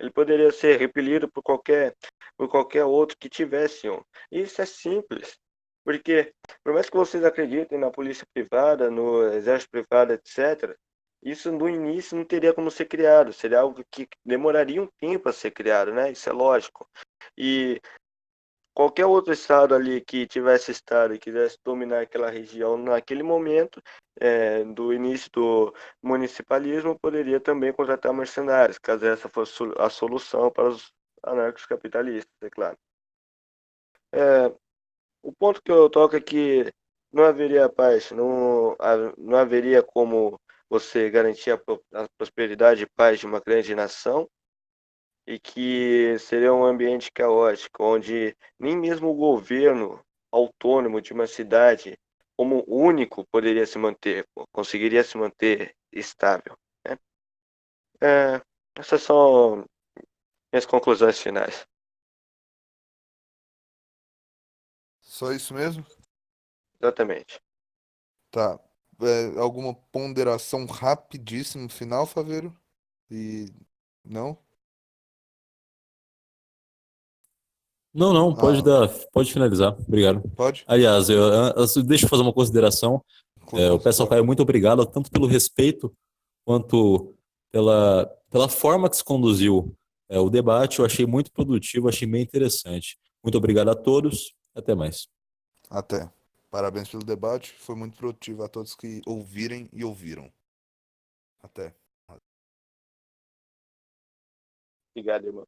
Ele poderia ser repelido por qualquer outro que tivesse um. Isso é simples, porque por mais que vocês acreditem na polícia privada, no exército privado, etc., isso no início não teria como ser criado, seria algo que demoraria um tempo a ser criado, né? Isso é lógico. E qualquer outro estado ali que tivesse estado e quisesse dominar aquela região naquele momento do início do municipalismo poderia também contratar mercenários, caso essa fosse a solução para os anarcos capitalistas, é claro. O ponto que eu toco é que não haveria paz, não haveria como você garantir a prosperidade e paz de uma grande nação e que seria um ambiente caótico, onde nem mesmo o governo autônomo de uma cidade, como único, poderia se manter, conseguiria se manter estável, né? Essas são minhas conclusões finais. Só isso mesmo? Exatamente. Tá. Alguma ponderação rapidíssima final, Faveiro? E não? Não, não, pode Ah, dar, pode finalizar. Obrigado. pode? Aliás, deixa eu fazer uma consideração. O pessoal Claro. Caio, muito obrigado, tanto pelo respeito quanto pela forma que se conduziu o debate. Eu achei muito produtivo, achei bem interessante. Muito obrigado a todos. Até mais. Até. Parabéns pelo debate. Foi muito produtivo a todos que ouvirem e ouviram. Até. Obrigado, irmão.